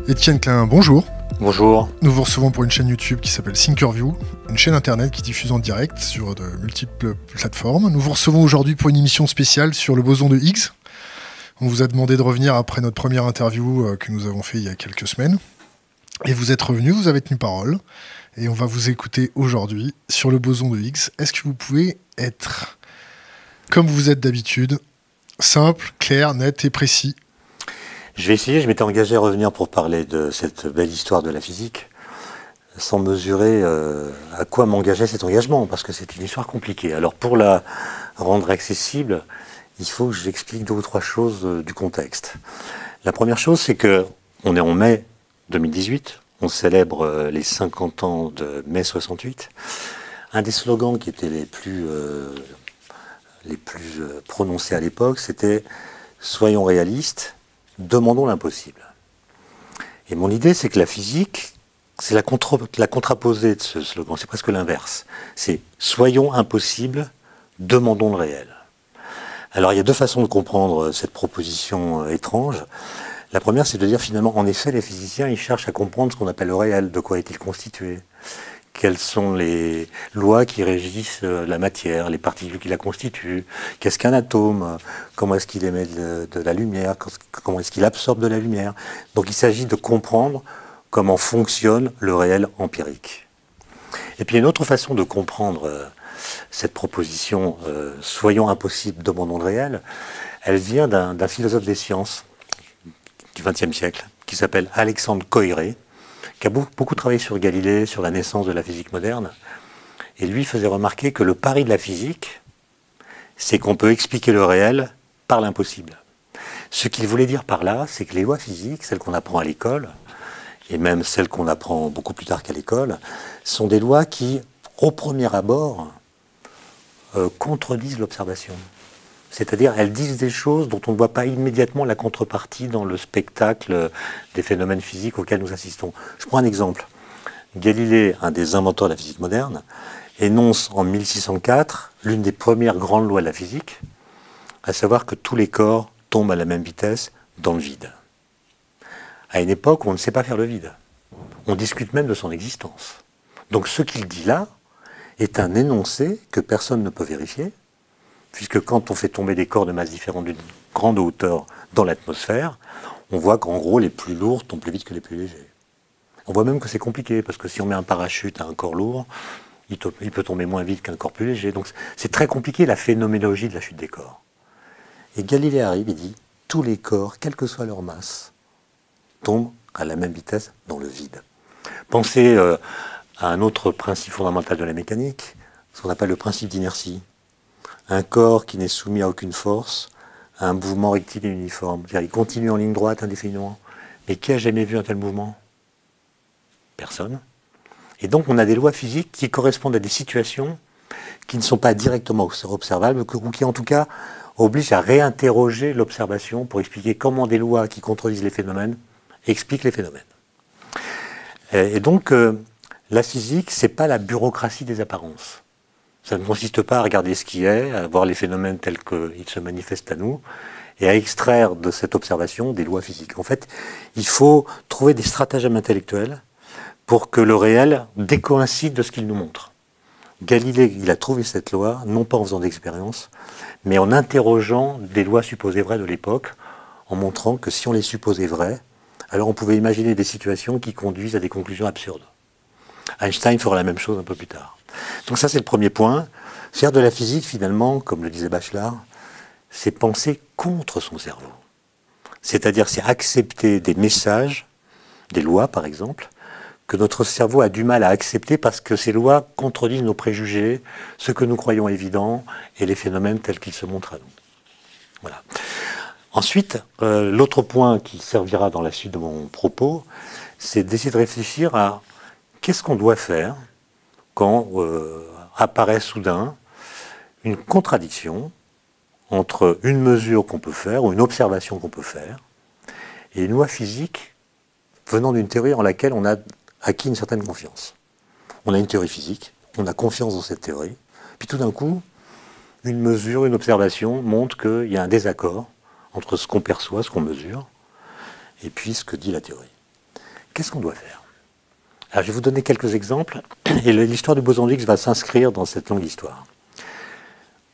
Étienne Klein, bonjour. Bonjour. Nous vous recevons pour une chaîne YouTube qui s'appelle Thinkerview, une chaîne internet qui diffuse en direct sur de multiples plateformes. Nous vous recevons aujourd'hui pour une émission spéciale sur le boson de Higgs. On vous a demandé de revenir après notre première interview que nous avons fait il y a quelques semaines. Et vous êtes revenu, vous avez tenu parole. Et on va vous écouter aujourd'hui sur le boson de Higgs. Est-ce que vous pouvez être, comme vous êtes d'habitude, simple, clair, net et précis? Je vais essayer, je m'étais engagé à revenir pour parler de cette belle histoire de la physique, sans mesurer à quoi m'engageait cet engagement, parce que c'est une histoire compliquée. Alors pour la rendre accessible, il faut que j'explique deux ou trois choses du contexte. La première chose, c'est que on est en mai 2018, on célèbre les 50 ans de mai 68. Un des slogans qui étaient les plus prononcés à l'époque, c'était « Soyons réalistes ». Demandons l'impossible. Et mon idée, c'est que la physique, c'est la contraposée de ce slogan, c'est presque l'inverse. C'est « soyons impossibles, demandons le réel ». Alors il y a deux façons de comprendre cette proposition étrange. La première, c'est de dire finalement, en effet, les physiciens, ils cherchent à comprendre ce qu'on appelle le réel, de quoi est-il constitué. Quelles sont les lois qui régissent la matière, les particules qui la constituent, qu'est-ce qu'un atome, comment est-ce qu'il émet de la lumière, comment est-ce qu'il absorbe de la lumière. Donc il s'agit de comprendre comment fonctionne le réel empirique. Et puis il y a une autre façon de comprendre cette proposition « soyons impossibles, demandons le réel », elle vient d'un philosophe des sciences du XXe siècle qui s'appelle Alexandre Koyré, qui a beaucoup travaillé sur Galilée, sur la naissance de la physique moderne. Et lui faisait remarquer que le pari de la physique, c'est qu'on peut expliquer le réel par l'impossible. Ce qu'il voulait dire par là, c'est que les lois physiques, celles qu'on apprend à l'école, et même celles qu'on apprend beaucoup plus tard qu'à l'école, sont des lois qui, au premier abord, contredisent l'observation. C'est-à-dire, elles disent des choses dont on ne voit pas immédiatement la contrepartie dans le spectacle des phénomènes physiques auxquels nous assistons. Je prends un exemple. Galilée, un des inventeurs de la physique moderne, énonce en 1604 l'une des premières grandes lois de la physique, à savoir que tous les corps tombent à la même vitesse dans le vide. À une époque où on ne sait pas faire le vide. On discute même de son existence. Donc ce qu'il dit là est un énoncé que personne ne peut vérifier, puisque quand on fait tomber des corps de masse différente d'une grande hauteur dans l'atmosphère, on voit qu'en gros, les plus lourds tombent plus vite que les plus légers. On voit même que c'est compliqué, parce que si on met un parachute à un corps lourd, il peut tomber moins vite qu'un corps plus léger. Donc c'est très compliqué, la phénoménologie de la chute des corps. Et Galilée arrive et dit, tous les corps, quelle que soit leur masse, tombent à la même vitesse dans le vide. Pensez à un autre principe fondamental de la mécanique, ce qu'on appelle le principe d'inertie. Un corps qui n'est soumis à aucune force, à un mouvement rectiligne uniforme. C'est-à-dire, il continue en ligne droite indéfiniment. Mais qui a jamais vu un tel mouvement? Personne. Et donc, on a des lois physiques qui correspondent à des situations qui ne sont pas directement observables, ou qui, en tout cas, obligent à réinterroger l'observation pour expliquer comment des lois qui contredisent les phénomènes expliquent les phénomènes. Et donc, la physique, c'est pas la bureaucratie des apparences. Ça ne consiste pas à regarder ce qui est, à voir les phénomènes tels qu'ils se manifestent à nous, et à extraire de cette observation des lois physiques. En fait, il faut trouver des stratagèmes intellectuels pour que le réel décoïncide de ce qu'il nous montre. Galilée, il a trouvé cette loi, non pas en faisant d'expérience, mais en interrogeant des lois supposées vraies de l'époque, en montrant que si on les supposait vraies, alors on pouvait imaginer des situations qui conduisent à des conclusions absurdes. Einstein fera la même chose un peu plus tard. Donc ça, c'est le premier point. Faire de la physique, finalement, comme le disait Bachelard, c'est penser contre son cerveau. C'est-à-dire, c'est accepter des messages, des lois par exemple, que notre cerveau a du mal à accepter parce que ces lois contredisent nos préjugés, ce que nous croyons évident, et les phénomènes tels qu'ils se montrent à nous. Voilà. Ensuite, l'autre point qui servira dans la suite de mon propos, c'est d'essayer de réfléchir à qu'est-ce qu'on doit faire quand apparaît soudain une contradiction entre une mesure qu'on peut faire ou une observation qu'on peut faire et une loi physique venant d'une théorie en laquelle on a acquis une certaine confiance. On a une théorie physique, on a confiance dans cette théorie, puis tout d'un coup, une mesure, une observation montre qu'il y a un désaccord entre ce qu'on perçoit, ce qu'on mesure, et puis ce que dit la théorie. Qu'est-ce qu'on doit faire? Alors, je vais vous donner quelques exemples, et l'histoire du boson de Higgs va s'inscrire dans cette longue histoire.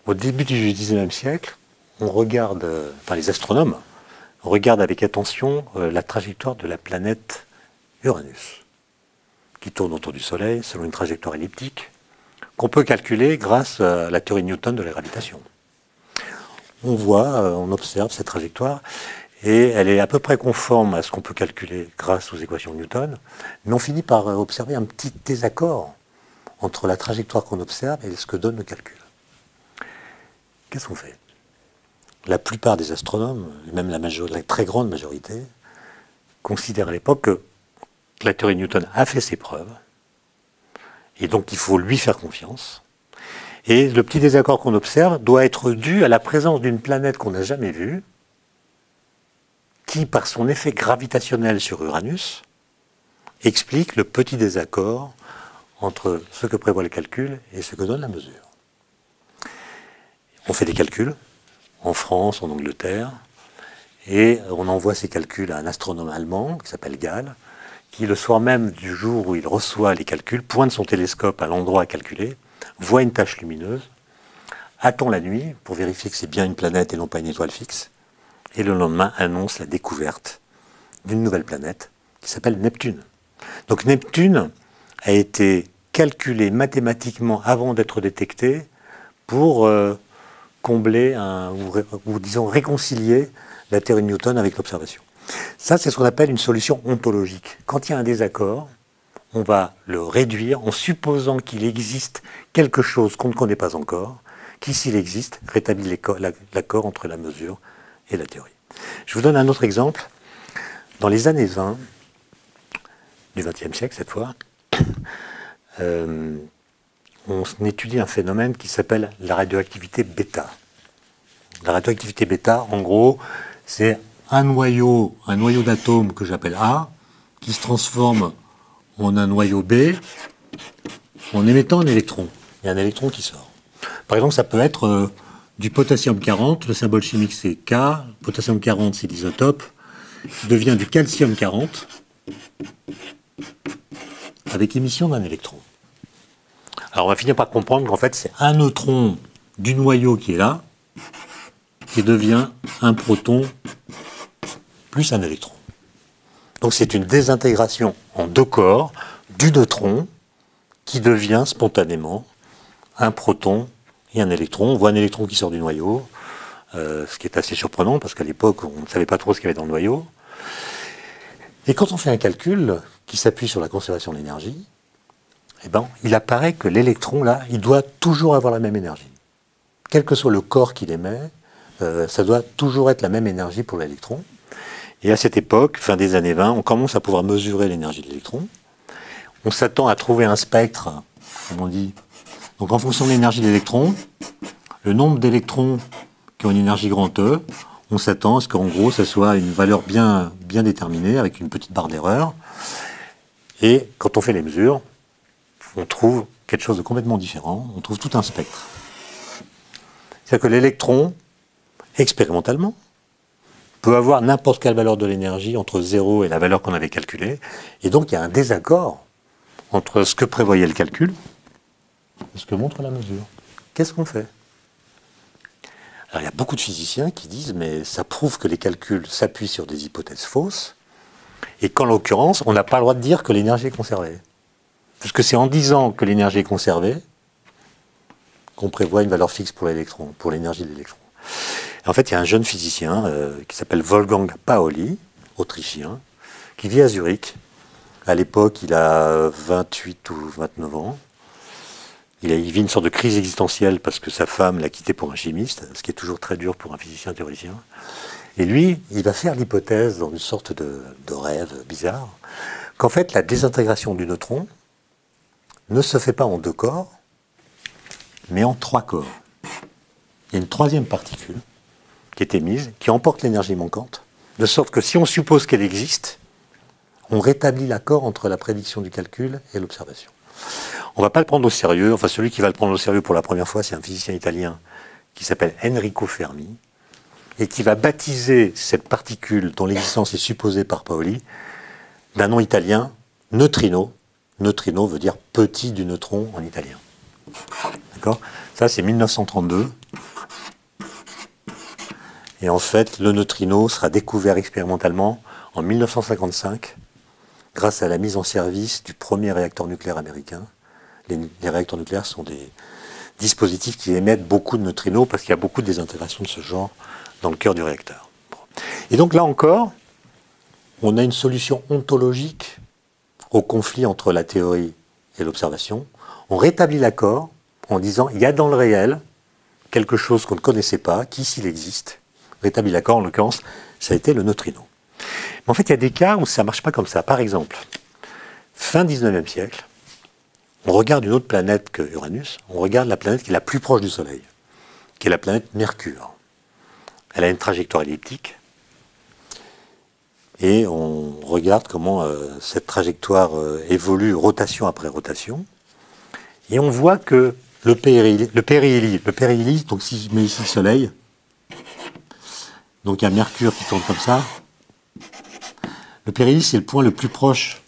Au début du XIXe siècle, on regarde, les astronomes regardent avec attention la trajectoire de la planète Uranus, qui tourne autour du Soleil selon une trajectoire elliptique, qu'on peut calculer grâce à la théorie de Newton de la gravitation. On observe cette trajectoire, et elle est à peu près conforme à ce qu'on peut calculer grâce aux équations de Newton, mais on finit par observer un petit désaccord entre la trajectoire qu'on observe et ce que donne le calcul. Qu'est-ce qu'on fait? La plupart des astronomes, même la très grande majorité, considèrent à l'époque que la théorie de Newton a fait ses preuves, et donc il faut lui faire confiance. Et le petit désaccord qu'on observe doit être dû à la présence d'une planète qu'on n'a jamais vue, qui, par son effet gravitationnel sur Uranus, explique le petit désaccord entre ce que prévoit le calcul et ce que donne la mesure. On fait des calculs, en France, en Angleterre, et on envoie ces calculs à un astronome allemand qui s'appelle Gall, qui le soir même du jour où il reçoit les calculs, pointe son télescope à l'endroit à calculer, voit une tache lumineuse, attend la nuit pour vérifier que c'est bien une planète et non pas une étoile fixe, et le lendemain annonce la découverte d'une nouvelle planète qui s'appelle Neptune. Donc Neptune a été calculé mathématiquement avant d'être détecté pour combler ou disons réconcilier la théorie de Newton avec l'observation. Ça, c'est ce qu'on appelle une solution ontologique. Quand il y a un désaccord, on va le réduire en supposant qu'il existe quelque chose qu'on ne connaît pas encore, qui, s'il existe, rétablit l'accord entre la mesure et la théorie. Je vous donne un autre exemple. Dans les années 20, du XXe siècle cette fois, on étudie un phénomène qui s'appelle la radioactivité bêta. La radioactivité bêta, en gros, c'est un noyau d'atomes que j'appelle A, qui se transforme en un noyau B en émettant un électron. Il y a un électron qui sort. Par exemple, ça peut être du potassium 40, le symbole chimique c'est K, potassium 40 c'est l'isotope, qui devient du calcium 40 avec émission d'un électron. Alors on va finir par comprendre qu'en fait c'est un neutron du noyau qui est là, qui devient un proton plus un électron. Donc c'est une désintégration en deux corps du neutron qui devient spontanément un proton et un électron. On voit un électron qui sort du noyau, ce qui est assez surprenant parce qu'à l'époque on ne savait pas trop ce qu'il y avait dans le noyau. Et quand on fait un calcul qui s'appuie sur la conservation de l'énergie, eh ben, il apparaît que l'électron, là, il doit toujours avoir la même énergie. Quel que soit le corps qu'il émet, ça doit toujours être la même énergie pour l'électron. Et à cette époque, fin des années 20, on commence à pouvoir mesurer l'énergie de l'électron. On s'attend à trouver un spectre, comme on dit. Donc en fonction de l'énergie de l'électron, le nombre d'électrons qui ont une énergie grand E, on s'attend à ce qu'en gros, ça soit une valeur bien déterminée, avec une petite barre d'erreur. Et quand on fait les mesures, on trouve quelque chose de complètement différent, on trouve tout un spectre. C'est-à-dire que l'électron, expérimentalement, peut avoir n'importe quelle valeur de l'énergie entre 0 et la valeur qu'on avait calculée, et donc il y a un désaccord entre ce que prévoyait le calcul et ce que montre la mesure. Qu'est-ce qu'on fait? Alors il y a beaucoup de physiciens qui disent mais ça prouve que les calculs s'appuient sur des hypothèses fausses, et qu'en l'occurrence, on n'a pas le droit de dire que l'énergie est conservée. Puisque c'est en disant que l'énergie est conservée qu'on prévoit une valeur fixe pour l'électron, pour l'énergie de l'électron. En fait, il y a un jeune physicien qui s'appelle Wolfgang Pauli, autrichien, qui vit à Zurich. À l'époque, il a 28 ou 29 ans. Il vit une sorte de crise existentielle parce que sa femme l'a quitté pour un chimiste, ce qui est toujours très dur pour un physicien théoricien. Et lui, il va faire l'hypothèse, dans une sorte de rêve bizarre, qu'en fait, la désintégration du neutron ne se fait pas en deux corps, mais en trois corps. Il y a une troisième particule qui est émise, qui emporte l'énergie manquante, de sorte que si on suppose qu'elle existe, on rétablit l'accord entre la prédiction du calcul et l'observation. On ne va pas le prendre au sérieux, enfin celui qui va le prendre au sérieux pour la première fois, c'est un physicien italien qui s'appelle Enrico Fermi, et qui va baptiser cette particule dont l'existence est supposée par Pauli d'un nom italien, neutrino. Neutrino veut dire petit du neutron en italien. D'accord ? Ça, c'est 1932. Et en fait, le neutrino sera découvert expérimentalement en 1955 grâce à la mise en service du premier réacteur nucléaire américain. Les réacteurs nucléaires sont des dispositifs qui émettent beaucoup de neutrinos parce qu'il y a beaucoup de désintégrations de ce genre dans le cœur du réacteur. Et donc là encore, on a une solution ontologique au conflit entre la théorie et l'observation. On rétablit l'accord en disant il y a dans le réel quelque chose qu'on ne connaissait pas, qui s'il existe, rétablit l'accord, en l'occurrence, ça a été le neutrino. Mais en fait, il y a des cas où ça ne marche pas comme ça. Par exemple, fin 19e siècle, on regarde une autre planète que Uranus, on regarde la planète qui est la plus proche du Soleil, qui est la planète Mercure. Elle a une trajectoire elliptique, et on regarde comment cette trajectoire évolue rotation après rotation, et on voit que le périhélie, donc si je mets ici le Soleil, donc il y a Mercure qui tourne comme ça, le périhélie c'est le point le plus proche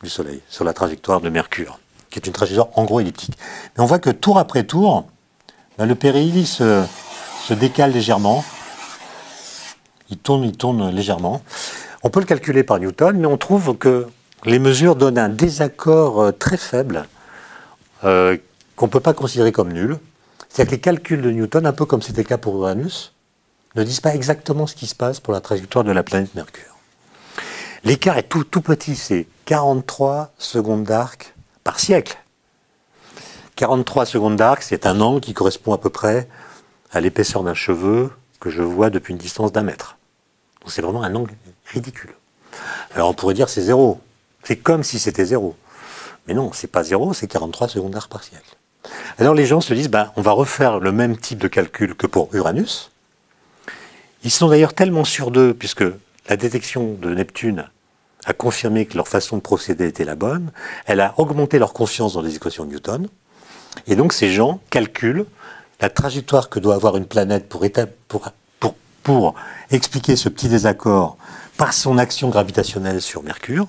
du Soleil, sur la trajectoire de Mercure, qui est une trajectoire en gros elliptique. Mais on voit que tour après tour, le périhélie se décale légèrement, il tourne légèrement. On peut le calculer par Newton, mais on trouve que les mesures donnent un désaccord très faible qu'on ne peut pas considérer comme nul. C'est-à-dire que les calculs de Newton, un peu comme c'était le cas pour Uranus, ne disent pas exactement ce qui se passe pour la trajectoire de la planète Mercure. L'écart est tout petit, c'est 43 secondes d'arc par siècle. 43 secondes d'arc, c'est un angle qui correspond à peu près à l'épaisseur d'un cheveu que je vois depuis une distance d'1 mètre. Donc c'est vraiment un angle ridicule. Alors on pourrait dire c'est 0. C'est comme si c'était 0. Mais non, c'est pas 0, c'est 43 secondes d'arc par siècle. Alors les gens se disent, on va refaire le même type de calcul que pour Uranus. Ils sont d'ailleurs tellement sûrs d'eux, puisque la détection de Neptune a confirmé que leur façon de procéder était la bonne, elle a augmenté leur confiance dans les équations de Newton, et donc ces gens calculent la trajectoire que doit avoir une planète pour expliquer ce petit désaccord par son action gravitationnelle sur Mercure.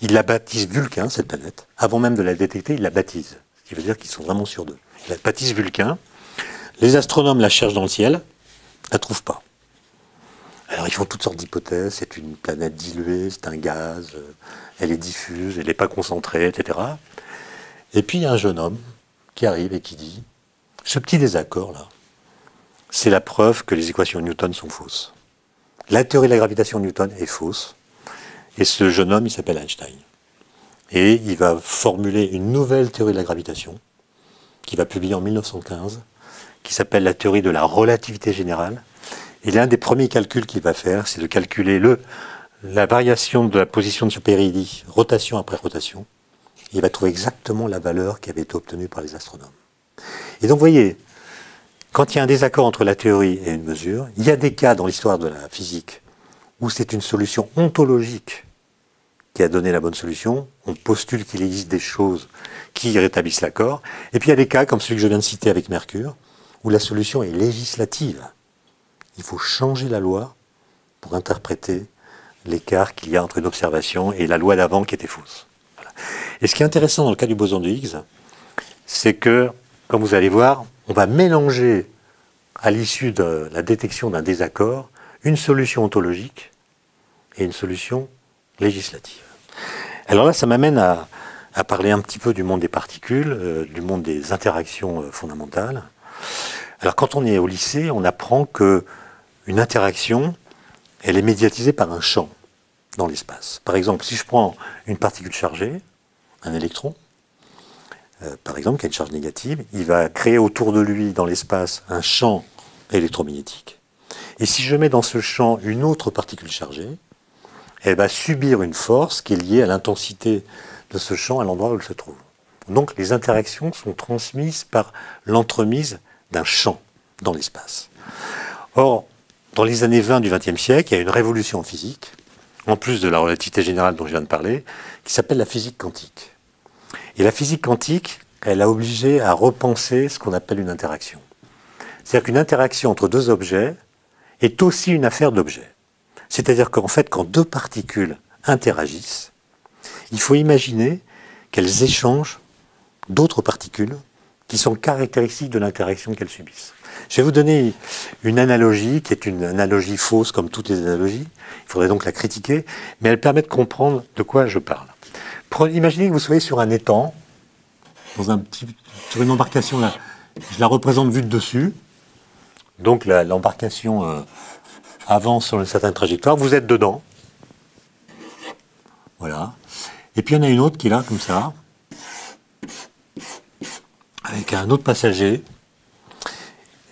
Ils la baptisent Vulcain, cette planète. Avant même de la détecter, ils la baptisent. Ce qui veut dire qu'ils sont vraiment sûrs d'eux. Ils la baptisent Vulcain. Les astronomes la cherchent dans le ciel, ne la trouvent pas. Alors ils font toutes sortes d'hypothèses. C'est une planète diluée, c'est un gaz, elle est diffuse, elle n'est pas concentrée, etc. Et puis il y a un jeune homme qui arrive et qui dit « Ce petit désaccord-là, c'est la preuve que les équations de Newton sont fausses. La théorie de la gravitation de Newton est fausse. » Et ce jeune homme, il s'appelle Einstein. Et il va formuler une nouvelle théorie de la gravitation, qu'il va publier en 1915, qui s'appelle la théorie de la relativité générale. Et l'un des premiers calculs qu'il va faire, c'est de calculer la variation de la position de ce périhélie, rotation après rotation. Il va trouver exactement la valeur qui avait été obtenue par les astronomes. Et donc, vous voyez, quand il y a un désaccord entre la théorie et une mesure, il y a des cas dans l'histoire de la physique où c'est une solution ontologique qui a donné la bonne solution. On postule qu'il existe des choses qui rétablissent l'accord. Et puis il y a des cas, comme celui que je viens de citer avec Mercure, où la solution est législative. Il faut changer la loi pour interpréter l'écart qu'il y a entre une observation et la loi d'avant qui était fausse. Voilà. Et ce qui est intéressant dans le cas du boson de Higgs, c'est que, comme vous allez voir, on va mélanger, à l'issue de la détection d'un désaccord, une solution ontologique et une solution législative. Alors là, ça m'amène à parler un petit peu du monde des particules, du monde des interactions fondamentales. Alors quand on est au lycée, on apprend que une interaction, elle est médiatisée par un champ dans l'espace. Par exemple, si je prends une particule chargée, un électron, par exemple, qui a une charge négative, il va créer autour de lui, dans l'espace, un champ électromagnétique. Et si je mets dans ce champ une autre particule chargée, elle va subir une force qui est liée à l'intensité de ce champ à l'endroit où elle se trouve. Donc les interactions sont transmises par l'entremise d'un champ dans l'espace. Or, dans les années 20 du XXe siècle, il y a une révolution en physique, en plus de la relativité générale dont je viens de parler, qui s'appelle la physique quantique. Et la physique quantique, elle a obligé à repenser ce qu'on appelle une interaction. C'est-à-dire qu'une interaction entre deux objets est aussi une affaire d'objets. C'est-à-dire qu'en fait, quand deux particules interagissent, il faut imaginer qu'elles échangent d'autres particules qui sont caractéristiques de l'interaction qu'elles subissent. Je vais vous donner une analogie qui est une analogie fausse comme toutes les analogies. Il faudrait donc la critiquer, mais elle permet de comprendre de quoi je parle. Imaginez que vous soyez sur un étang, sur une embarcation là. Je la représente vue de dessus. Donc l'embarcation avance sur une certaine trajectoire. Vous êtes dedans. Voilà. Et puis il y en a une autre qui est là, comme ça, avec un autre passager.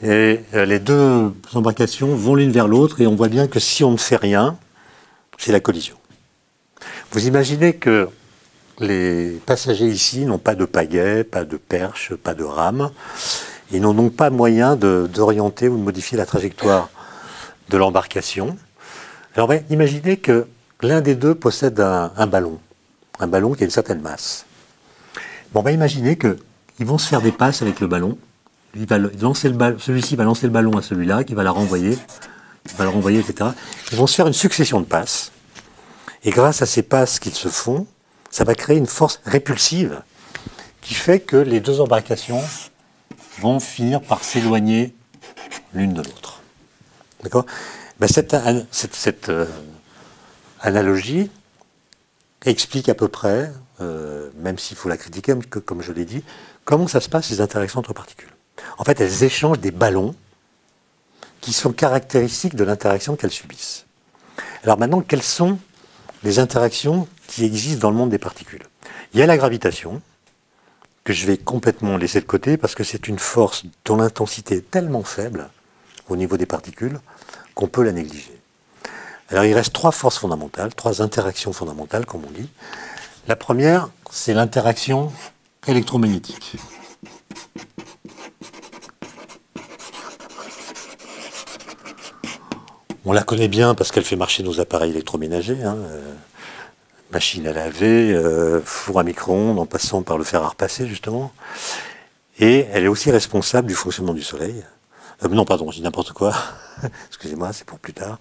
Et les deux embarcations vont l'une vers l'autre et on voit bien que si on ne fait rien, c'est la collision. Vous imaginez que les passagers ici n'ont pas de pagaie, pas de perche, pas de rame. Ils n'ont donc pas moyen d'orienter ou de modifier la trajectoire de l'embarcation. Alors imaginez que l'un des deux possède un ballon qui a une certaine masse. Bon, on va imaginer qu'ils vont se faire des passes avec le ballon. Celui-ci va lancer le ballon à celui-là, qui va la renvoyer, etc. Ils vont se faire une succession de passes. Et grâce à ces passes qu'ils se font, ça va créer une force répulsive qui fait que les deux embarcations vont finir par s'éloigner l'une de l'autre. D'accord ? Cette analogie explique à peu près, même s'il faut la critiquer, comme je l'ai dit, comment ça se passe les interactions entre particules. En fait, elles échangent des ballons qui sont caractéristiques de l'interaction qu'elles subissent. Alors maintenant, quelles sont les interactions qui existent dans le monde des particules? Il y a la gravitation, que je vais complètement laisser de côté, parce que c'est une force dont l'intensité est tellement faible au niveau des particules qu'on peut la négliger. Alors il reste trois forces fondamentales, trois interactions fondamentales, comme on dit. La première, c'est l'interaction électromagnétique. On la connaît bien parce qu'elle fait marcher nos appareils électroménagers, machine à laver, four à micro-ondes, en passant par le fer à repasser, justement. Et elle est aussi responsable du fonctionnement du Soleil. Non, pardon, je dis n'importe quoi. Excusez-moi, c'est pour plus tard.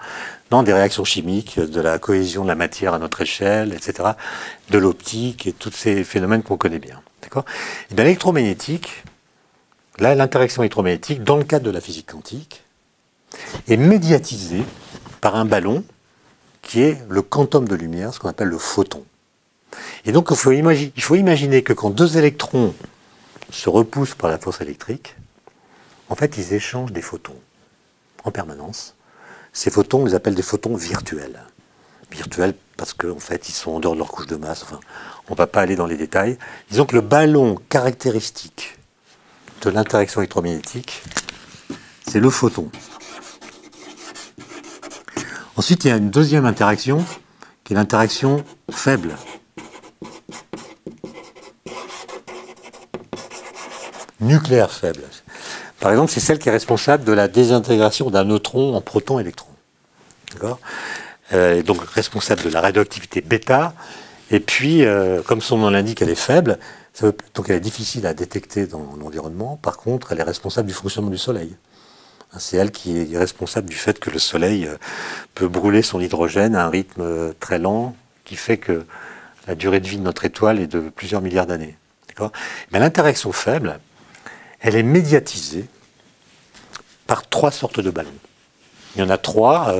Non, des réactions chimiques, de la cohésion de la matière à notre échelle, etc. De l'optique et tous ces phénomènes qu'on connaît bien. D'accord ? Et bien, l'électromagnétique, là, l'interaction électromagnétique, dans le cadre de la physique quantique, est médiatisée par un ballon qui est le quantum de lumière, ce qu'on appelle le photon. Et donc, il faut imaginer que quand deux électrons se repoussent par la force électrique, en fait, ils échangent des photons en permanence. Ces photons, on les appelle des photons virtuels. Virtuels parce qu'en fait, ils sont en dehors de leur couche de masse. Enfin, on ne va pas aller dans les détails. Disons que le ballon caractéristique de l'interaction électromagnétique, c'est le photon. Ensuite, il y a une deuxième interaction, qui est l'interaction faible. Nucléaire faible. Par exemple, c'est celle qui est responsable de la désintégration d'un neutron en proton-électron. D'accord ? Donc responsable de la radioactivité bêta. Et puis, comme son nom l'indique, elle est faible. Donc elle est difficile à détecter dans l'environnement. Par contre, elle est responsable du fonctionnement du Soleil. C'est elle qui est responsable du fait que le Soleil peut brûler son hydrogène à un rythme très lent, qui fait que la durée de vie de notre étoile est de plusieurs milliards d'années. Mais l'interaction faible, elle est médiatisée par trois sortes de ballons. Il y en a trois.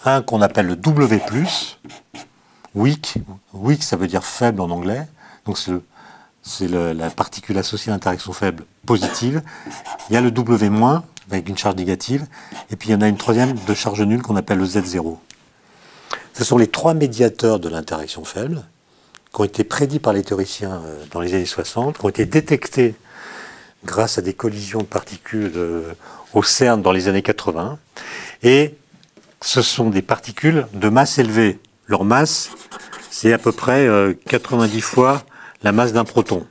Un qu'on appelle le W+, weak. Weak, ça veut dire faible en anglais. Donc c'est la particule associée à l'interaction faible positive. Il y a le W-, avec une charge négative. Et puis il y en a une troisième de charge nulle qu'on appelle le Z0. Ce sont les trois médiateurs de l'interaction faible qui ont été prédits par les théoriciens dans les années 60, qui ont été détectés grâce à des collisions de particules au CERN dans les années 80. Et ce sont des particules de masse élevée. Leur masse, c'est à peu près 90 fois la masse d'un proton.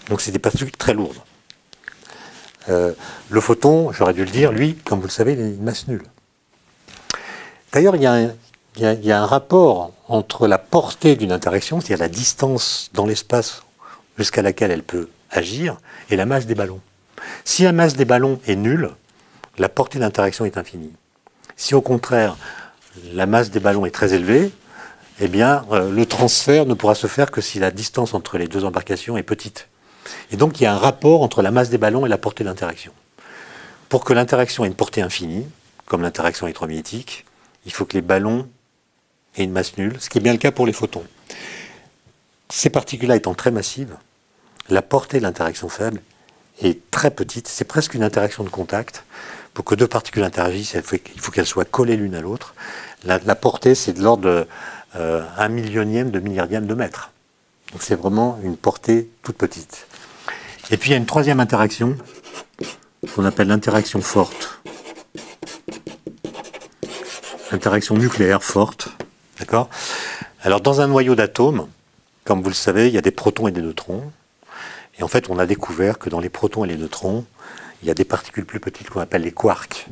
Donc c'est des particules très lourdes. Le photon, j'aurais dû le dire, lui, comme vous le savez, il a une masse nulle. D'ailleurs, il y a un rapport entre la portée d'une interaction, c'est-à-dire la distance dans l'espace jusqu'à laquelle elle peut agir, et la masse des ballons. Si la masse des ballons est nulle, la portée d'interaction est infinie. Si au contraire, la masse des ballons est très élevée, eh bien, le transfert ne pourra se faire que si la distance entre les deux embarcations est petite. Et donc, il y a un rapport entre la masse des ballons et la portée d'interaction. Pour que l'interaction ait une portée infinie, comme l'interaction électromagnétique, il faut que les ballons aient une masse nulle, ce qui est bien le cas pour les photons. Ces particules-là étant très massives, la portée de l'interaction faible est très petite, c'est presque une interaction de contact. Pour que deux particules interagissent, il faut qu'elles soient collées l'une à l'autre. La portée, c'est de l'ordre de 1 millionième de milliardième de mètre. Donc c'est vraiment une portée toute petite. Et puis il y a une troisième interaction qu'on appelle l'interaction forte. Interaction nucléaire forte. D'accord ? Alors dans un noyau d'atomes, comme vous le savez, il y a des protons et des neutrons. Et en fait, on a découvert que dans les protons et les neutrons, il y a des particules plus petites qu'on appelle les quarks.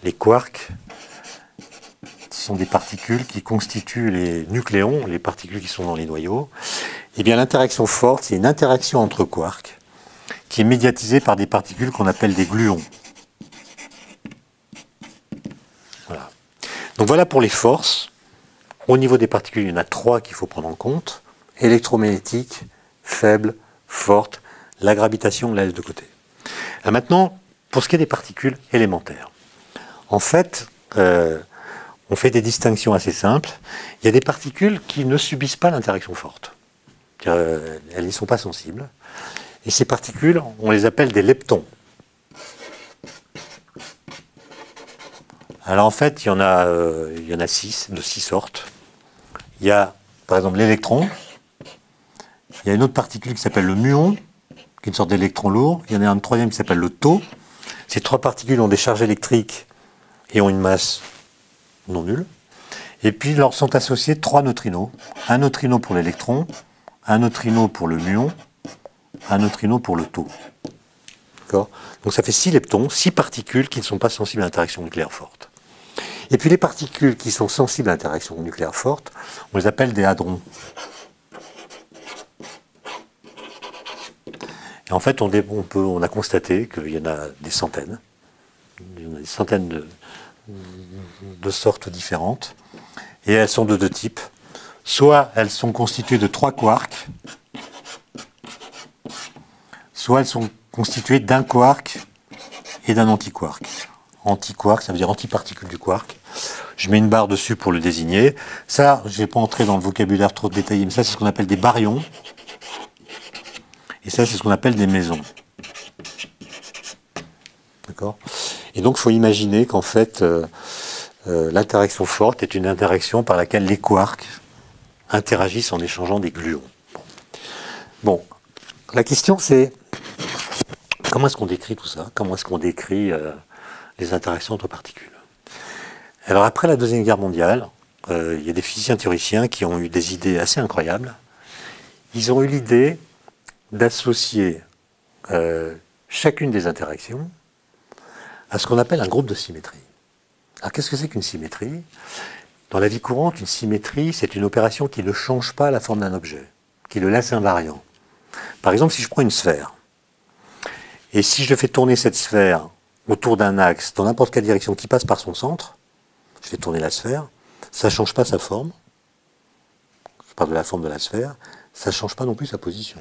Les quarks, ce sont des particules qui constituent les nucléons, les particules qui sont dans les noyaux. Eh bien, l'interaction forte, c'est une interaction entre quarks qui est médiatisée par des particules qu'on appelle des gluons. Voilà. Donc voilà pour les forces. Au niveau des particules, il y en a 3 qu'il faut prendre en compte. Électromagnétique, faible, forte, la gravitation, on la laisse de côté. Alors maintenant, pour ce qui est des particules élémentaires, en fait, on fait des distinctions assez simples. Il y a des particules qui ne subissent pas l'interaction forte. Elles n'y sont pas sensibles. Et ces particules, on les appelle des leptons. Alors en fait, il y en a 6, de 6 sortes. Il y a, par exemple, l'électron. Il y a une autre particule qui s'appelle le muon, qui est une sorte d'électron lourd. Il y en a un troisième qui s'appelle le tau. Ces 3 particules ont des charges électriques et ont une masse non nulle. Et puis, leur sont associés 3 neutrinos. Un neutrino pour l'électron, un neutrino pour le muon, un neutrino pour le tau. D'accord ? Donc ça fait 6 leptons, 6 particules qui ne sont pas sensibles à l'interaction nucléaire forte. Et puis les particules qui sont sensibles à l'interaction nucléaire forte, on les appelle des hadrons. Et en fait, on a constaté qu'il y en a des centaines. Il y en a des centaines de sortes différentes. Et elles sont de 2 types. Soit elles sont constituées de 3 quarks, soit elles sont constituées d'un quark et d'un antiquark. Antiquark, ça veut dire antiparticule du quark. Je mets une barre dessus pour le désigner. Ça, je ne vais pas entrer dans le vocabulaire trop détaillé, mais ça, c'est ce qu'on appelle des baryons. Et ça, c'est ce qu'on appelle des mésons. D'accord ? Et donc, il faut imaginer qu'en fait, l'interaction forte est une interaction par laquelle les quarks interagissent en échangeant des gluons. Bon, la question c'est, comment est-ce qu'on décrit tout ça ? Comment est-ce qu'on décrit les interactions entre particules ? Alors, après la Deuxième Guerre mondiale, il y a des physiciens théoriciens qui ont eu des idées assez incroyables. Ils ont eu l'idée d'associer chacune des interactions à ce qu'on appelle un groupe de symétrie. Alors qu'est-ce que c'est qu'une symétrie ? Dans la vie courante, une symétrie, c'est une opération qui ne change pas la forme d'un objet, qui le laisse invariant. Par exemple, si je prends une sphère, et si je fais tourner cette sphère autour d'un axe dans n'importe quelle direction qui passe par son centre, je fais tourner la sphère, ça ne change pas sa forme, je parle de la forme de la sphère, ça ne change pas non plus sa position.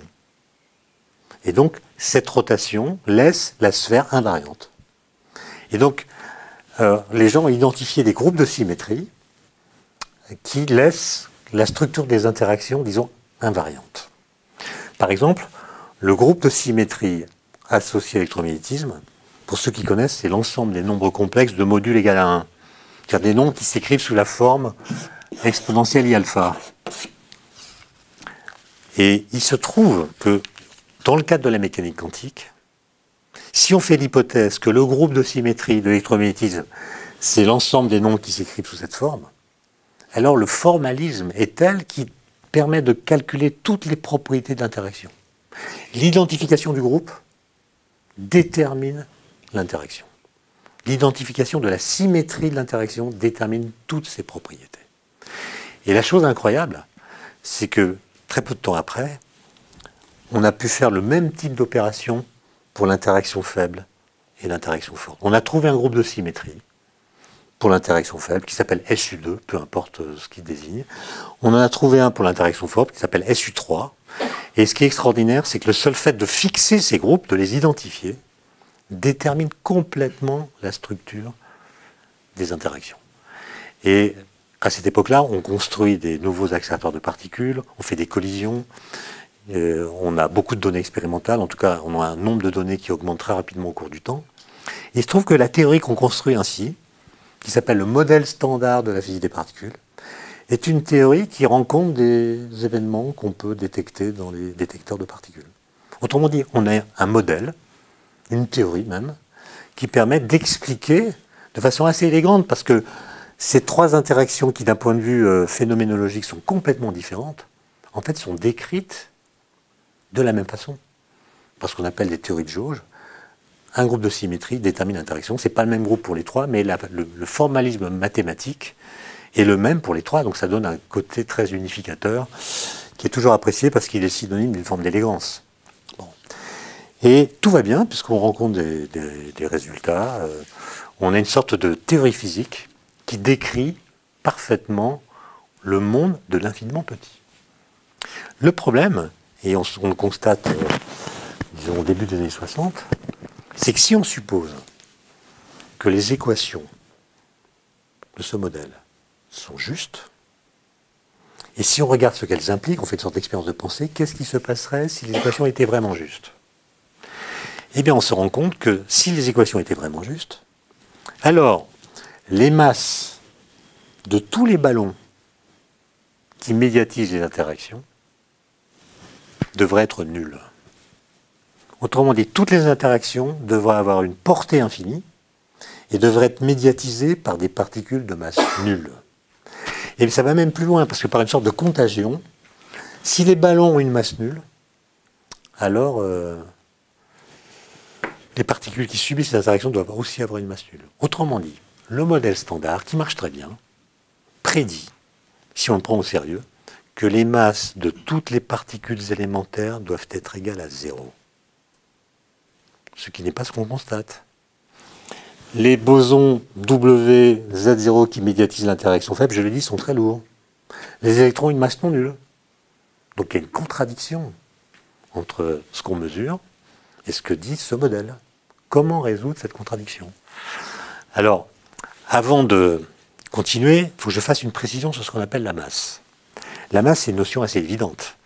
Et donc, cette rotation laisse la sphère invariante. Et donc, les gens ont identifié des groupes de symétrie qui laissent la structure des interactions, disons, invariante. Par exemple, le groupe de symétrie associé à l'électromagnétisme, pour ceux qui connaissent, c'est l'ensemble des nombres complexes de modules égal à 1. C'est-à-dire des nombres qui s'écrivent sous la forme exponentielle I alpha. Et il se trouve que, dans le cadre de la mécanique quantique, si on fait l'hypothèse que le groupe de symétrie de l'électromagnétisme, c'est l'ensemble des nombres qui s'écrivent sous cette forme, alors le formalisme est tel qu'il permet de calculer toutes les propriétés de l'interaction. L'identification du groupe détermine l'interaction. L'identification de la symétrie de l'interaction détermine toutes ses propriétés. Et la chose incroyable, c'est que très peu de temps après, on a pu faire le même type d'opération pour l'interaction faible et l'interaction forte. On a trouvé un groupe de symétrie pour l'interaction faible qui s'appelle SU2, peu importe ce qu'il désigne. On en a trouvé un pour l'interaction forte qui s'appelle SU3. Et ce qui est extraordinaire, c'est que le seul fait de fixer ces groupes, de les identifier, détermine complètement la structure des interactions. Et à cette époque-là, on construit des nouveaux accélérateurs de particules, on fait des collisions, on a beaucoup de données expérimentales, en tout cas on a un nombre de données qui augmente très rapidement au cours du temps. Et il se trouve que la théorie qu'on construit ainsi, qui s'appelle le modèle standard de la physique des particules, est une théorie qui rend compte des événements qu'on peut détecter dans les détecteurs de particules. Autrement dit, on a un modèle, une théorie même, qui permet d'expliquer de façon assez élégante, parce que ces trois interactions qui, d'un point de vue phénoménologique, sont complètement différentes, en fait, sont décrites de la même façon. Parce qu'on appelle des théories de jauge. Un groupe de symétrie détermine l'interaction. Ce n'est pas le même groupe pour les trois, mais le formalisme mathématique est le même pour les trois. Donc ça donne un côté très unificateur, qui est toujours apprécié parce qu'il est synonyme d'une forme d'élégance. Bon. Et tout va bien, puisqu'on rencontre des résultats. On a une sorte de théorie physique qui décrit parfaitement le monde de l'infiniment petit. Le problème, et on le constate, disons, au début des années 60, c'est que si on suppose que les équations de ce modèle sont justes, et si on regarde ce qu'elles impliquent, on fait une sorte d'expérience de pensée, qu'est-ce qui se passerait si les équations étaient vraiment justes? Eh bien, on se rend compte que si les équations étaient vraiment justes, alors les masses de tous les ballons qui médiatisent les interactions devraient être nulles. Autrement dit, toutes les interactions devraient avoir une portée infinie et devraient être médiatisées par des particules de masse nulle. Et ça va même plus loin, parce que par une sorte de contagion, si les ballons ont une masse nulle, alors les particules qui subissent ces interactions doivent aussi avoir une masse nulle. Autrement dit, le modèle standard, qui marche très bien, prédit, si on le prend au sérieux, que les masses de toutes les particules élémentaires doivent être égales à 0. Ce qui n'est pas ce qu'on constate. Les bosons W, Z0 qui médiatisent l'interaction faible, je l'ai dit, sont très lourds. Les électrons ont une masse non nulle. Donc il y a une contradiction entre ce qu'on mesure et ce que dit ce modèle. Comment résoudre cette contradiction? Alors, avant de continuer, il faut que je fasse une précision sur ce qu'on appelle la masse. La masse, c'est une notion assez évidente.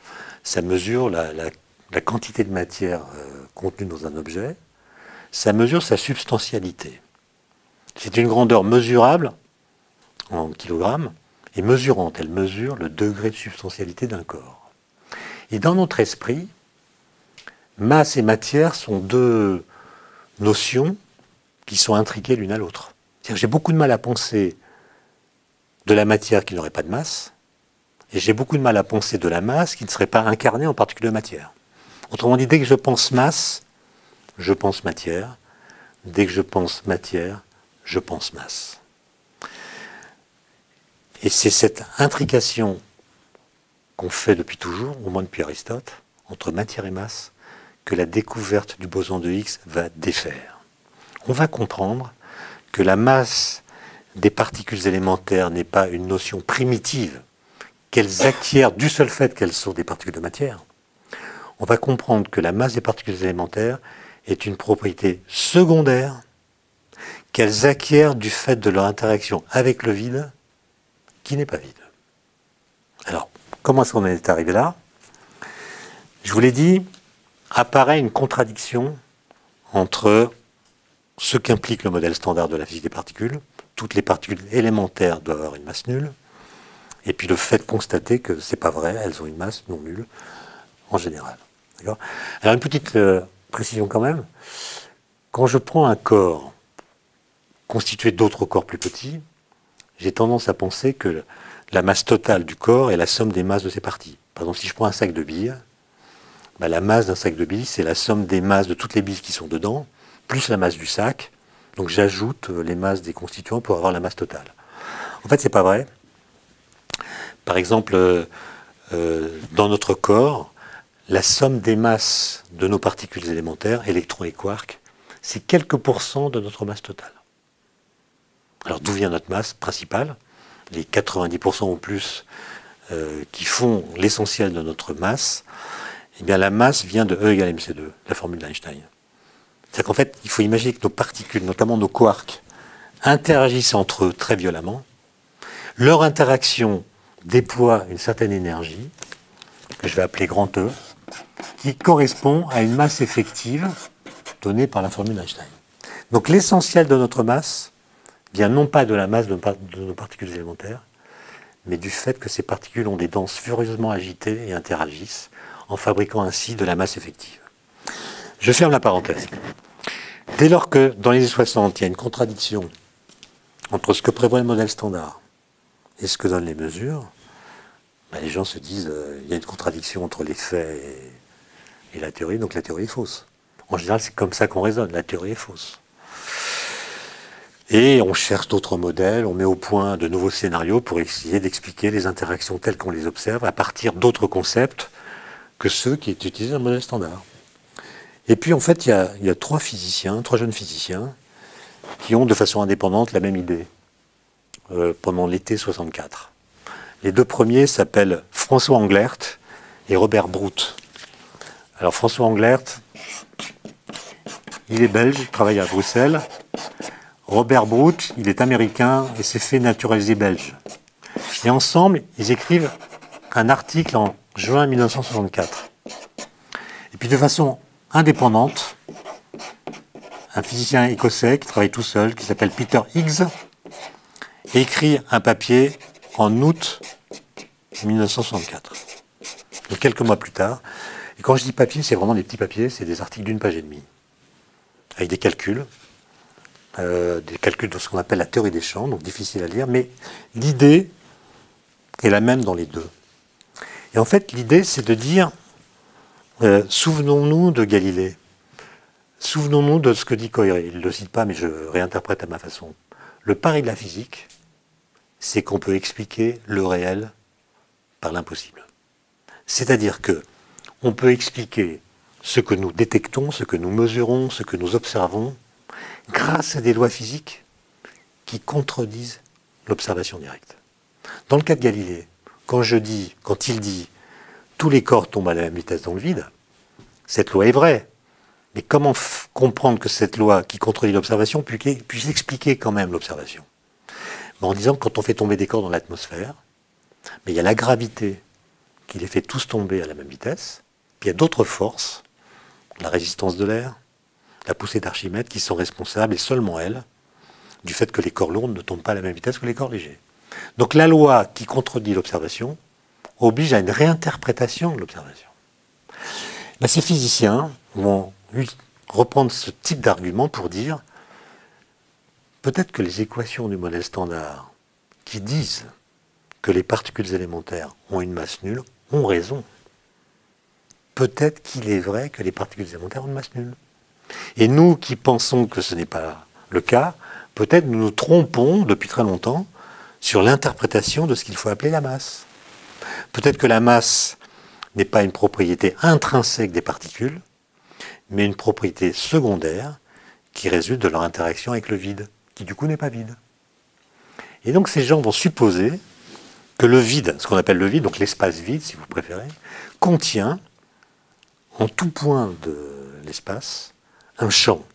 Ça mesure la quantité de matière contenue dans un objet. Ça mesure sa substantialité. C'est une grandeur mesurable en kilogrammes et mesurante. Elle mesure le degré de substantialité d'un corps. Et dans notre esprit, masse et matière sont deux notions qui sont intriquées l'une à l'autre. J'ai beaucoup de mal à penser de la matière qui n'aurait pas de masse, et j'ai beaucoup de mal à penser de la masse qui ne serait pas incarnée en particules de matière. Autrement dit, dès que je pense masse, je pense matière. Dès que je pense matière, je pense masse. Et c'est cette intrication qu'on fait depuis toujours, au moins depuis Aristote, entre matière et masse, que la découverte du boson de Higgs va défaire. On va comprendre que la masse des particules élémentaires n'est pas une notion primitive qu'elles acquièrent du seul fait qu'elles sont des particules de matière. On va comprendre que la masse des particules élémentaires est une propriété secondaire qu'elles acquièrent du fait de leur interaction avec le vide, qui n'est pas vide. Alors, comment est-ce qu'on en est arrivé là? Je vous l'ai dit, apparaît une contradiction entre ce qu'implique le modèle standard de la physique des particules, toutes les particules élémentaires doivent avoir une masse nulle, et puis le fait de constater que ce n'est pas vrai, elles ont une masse non nulle en général. Alors une petite précision quand même, quand je prends un corps constitué d'autres corps plus petits, j'ai tendance à penser que la masse totale du corps est la somme des masses de ses parties. Par exemple, si je prends un sac de billes, la masse d'un sac de billes, c'est la somme des masses de toutes les billes qui sont dedans, plus la masse du sac. Donc j'ajoute les masses des constituants pour avoir la masse totale. En fait, c'est pas vrai. Par exemple, dans notre corps, la somme des masses de nos particules élémentaires, électrons et quarks, c'est quelques pourcents de notre masse totale. Alors d'où vient notre masse principale? Les 90% ou plus qui font l'essentiel de notre masse, eh bien la masse vient de E égale mc2, la formule d'Einstein. C'est-à-dire qu'en fait, il faut imaginer que nos particules, notamment nos quarks, interagissent entre eux très violemment. Leur interaction déploie une certaine énergie, que je vais appeler grand E, qui correspond à une masse effective donnée par la formule d'Einstein. Donc l'essentiel de notre masse vient non pas de la masse de nos particules élémentaires, mais du fait que ces particules ont des danses furieusement agitées et interagissent, en fabriquant ainsi de la masse effective. Je ferme la parenthèse. Dès lors que, dans les années 60, il y a une contradiction entre ce que prévoit le modèle standard et ce que donnent les mesures, ben les gens se disent il y a une contradiction entre les faits et la théorie, donc la théorie est fausse. En général, c'est comme ça qu'on raisonne, la théorie est fausse. Et on cherche d'autres modèles, on met au point de nouveaux scénarios pour essayer d'expliquer les interactions telles qu'on les observe à partir d'autres concepts que ceux qui est utilisés dans le modèle standard. Et puis en fait, il y a trois jeunes physiciens, qui ont de façon indépendante la même idée pendant l'été 64. Les deux premiers s'appellent François Englert et Robert Brout. Alors François Englert, il est belge, il travaille à Bruxelles. Robert Brout, il est américain et s'est fait naturaliser belge. Et ensemble, ils écrivent un article en juin 1964. Et puis de façon indépendante, un physicien écossais qui travaille tout seul, qui s'appelle Peter Higgs, écrit un papier en août 1964. Donc quelques mois plus tard. Et quand je dis papier, c'est vraiment des petits papiers, c'est des articles d'une page et demie, avec des calculs de ce qu'on appelle la théorie des champs, donc difficile à lire, mais l'idée est la même dans les deux. Et en fait, l'idée, c'est de dire, souvenons-nous de Galilée, souvenons-nous de ce que dit Coiré. Il ne le cite pas, mais je réinterprète à ma façon. Le pari de la physique, c'est qu'on peut expliquer le réel par l'impossible. C'est-à-dire que on peut expliquer ce que nous détectons, ce que nous mesurons, ce que nous observons, grâce à des lois physiques qui contredisent l'observation directe. Dans le cas de Galilée, quand il dit « tous les corps tombent à la même vitesse dans le vide », cette loi est vraie. Mais comment comprendre que cette loi qui contredit l'observation puisse expliquer quand même l'observation? En disant que quand on fait tomber des corps dans l'atmosphère, il y a la gravité qui les fait tous tomber à la même vitesse, puis il y a d'autres forces, la résistance de l'air, la poussée d'Archimède, qui sont responsables, et seulement elles, du fait que les corps lourds ne tombent pas à la même vitesse que les corps légers. Donc la loi qui contredit l'observation oblige à une réinterprétation de l'observation. Ces physiciens vont reprendre ce type d'argument pour dire peut-être que les équations du modèle standard qui disent que les particules élémentaires ont une masse nulle ont raison. Peut-être qu'il est vrai que les particules élémentaires ont une masse nulle. Et nous qui pensons que ce n'est pas le cas, peut-être nous nous trompons depuis très longtemps sur l'interprétation de ce qu'il faut appeler la masse. Peut-être que la masse n'est pas une propriété intrinsèque des particules, mais une propriété secondaire qui résulte de leur interaction avec le vide, qui du coup n'est pas vide. Et donc ces gens vont supposer que le vide, ce qu'on appelle le vide, donc l'espace vide si vous préférez, contient en tout point de l'espace un champ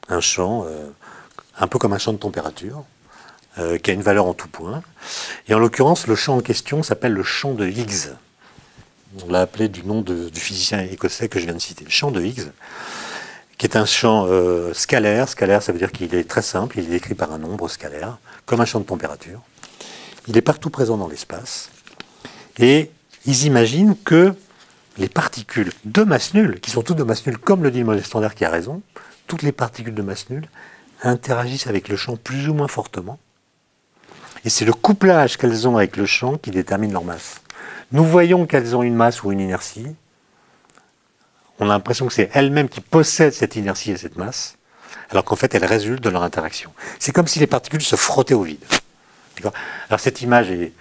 un peu comme un champ de température, qui a une valeur en tout point. Et en l'occurrence, le champ en question s'appelle le champ de Higgs. On l'a appelé du nom du physicien écossais que je viens de citer, le champ de Higgs, qui est un champ scalaire. Scalaire, ça veut dire qu'il est très simple, il est décrit par un nombre scalaire, comme un champ de température. Il est partout présent dans l'espace. Et ils imaginent que les particules de masse nulle, qui sont toutes de masse nulle, comme le dit le modèle standard qui a raison, toutes les particules de masse nulle interagissent avec le champ plus ou moins fortement. Et c'est le couplage qu'elles ont avec le champ qui détermine leur masse. Nous voyons qu'elles ont une masse ou une inertie. On a l'impression que c'est elles-mêmes qui possèdent cette inertie et cette masse, alors qu'en fait, elles résultent de leur interaction. C'est comme si les particules se frottaient au vide. Alors cette image est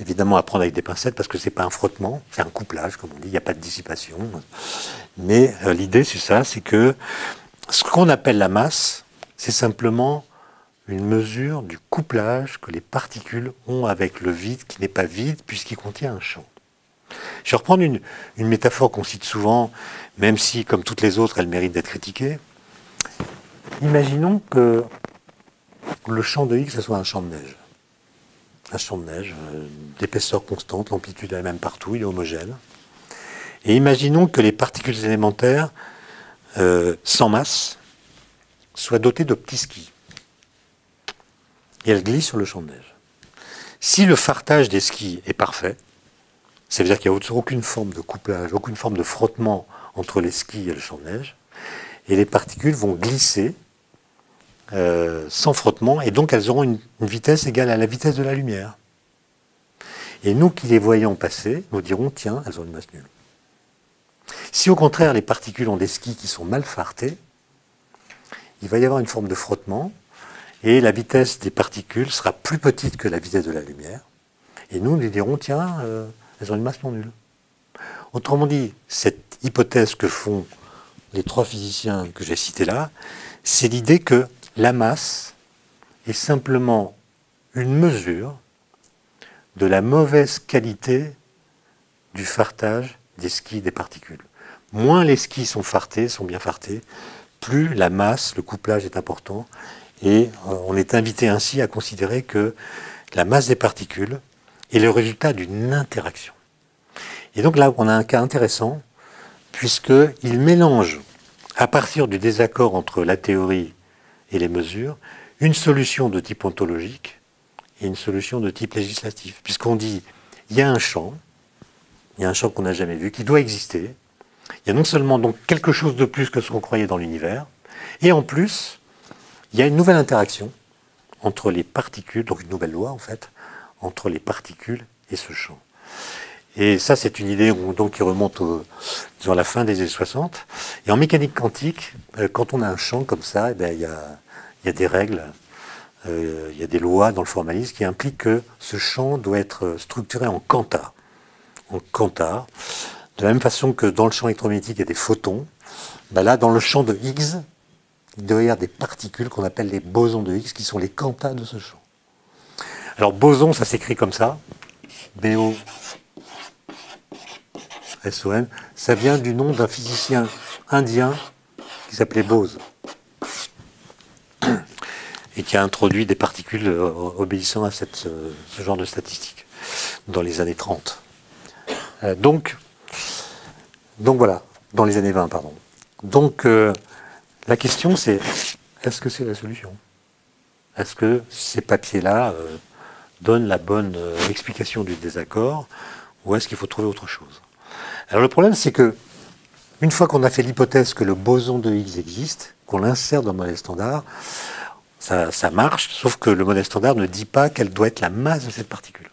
évidemment à prendre avec des pincettes parce que ce n'est pas un frottement, c'est un couplage, comme on dit, il n'y a pas de dissipation. Mais l'idée, c'est ça, c'est que ce qu'on appelle la masse, c'est simplement une mesure du couplage que les particules ont avec le vide qui n'est pas vide puisqu'il contient un champ. Je vais reprendre une métaphore qu'on cite souvent, même si, comme toutes les autres, elle mérite d'être critiquée. Imaginons que le champ de X, ce soit un champ de neige. Un champ de neige, d'épaisseur constante, l'amplitude est la même partout, il est homogène. Et imaginons que les particules élémentaires, sans masse, soient dotées de petits skis. Et elles glissent sur le champ de neige. Si le fartage des skis est parfait, ça veut dire qu'il n'y a aucune forme de couplage, aucune forme de frottement entre les skis et le champ de neige, et les particules vont glisser sans frottement, et donc elles auront une vitesse égale à la vitesse de la lumière. Et nous qui les voyons passer, nous dirons, tiens, elles ont une masse nulle. Si au contraire les particules ont des skis qui sont mal fartés, il va y avoir une forme de frottement, et la vitesse des particules sera plus petite que la vitesse de la lumière, et nous dirons, tiens, elles ont une masse non nulle. Autrement dit, cette hypothèse que font les trois physiciens que j'ai cités là, c'est l'idée que la masse est simplement une mesure de la mauvaise qualité du fartage des skis des particules. Moins les skis sont fartés, sont bien fartés, plus la masse, le couplage est important, et on est invité ainsi à considérer que la masse des particules est le résultat d'une interaction. Et donc là, on a un cas intéressant, puisqu'il mélange, à partir du désaccord entre la théorie et les mesures, une solution de type ontologique et une solution de type législatif. Puisqu'on dit, il y a un champ qu'on n'a jamais vu, qui doit exister. Il y a non seulement donc quelque chose de plus que ce qu'on croyait dans l'univers, et en plus, il y a une nouvelle interaction entre les particules, donc une nouvelle loi en fait, entre les particules et ce champ. Et ça, c'est une idée donc, qui remonte à la fin des années 60. Et en mécanique quantique, quand on a un champ comme ça, il y a des règles, il y a des lois dans le formalisme qui impliquent que ce champ doit être structuré en quanta. En quanta. De la même façon que dans le champ électromagnétique, il y a des photons, là, dans le champ de Higgs, il doit y avoir des particules qu'on appelle les bosons de Higgs, qui sont les quantas de ce champ. Alors, boson, ça s'écrit comme ça, B-O-S-O-N, ça vient du nom d'un physicien indien qui s'appelait Bose, et qui a introduit des particules obéissant à ce genre de statistiques dans les années 30. Donc voilà, dans les années 20, pardon. Donc, la question c'est, est-ce que c'est la solution? Est-ce que ces papiers-là donnent la bonne explication du désaccord, ou est-ce qu'il faut trouver autre chose? Alors le problème c'est que, une fois qu'on a fait l'hypothèse que le boson de Higgs existe, qu'on l'insère dans le modèle standard, ça marche, sauf que le modèle standard ne dit pas quelle doit être la masse de cette particule.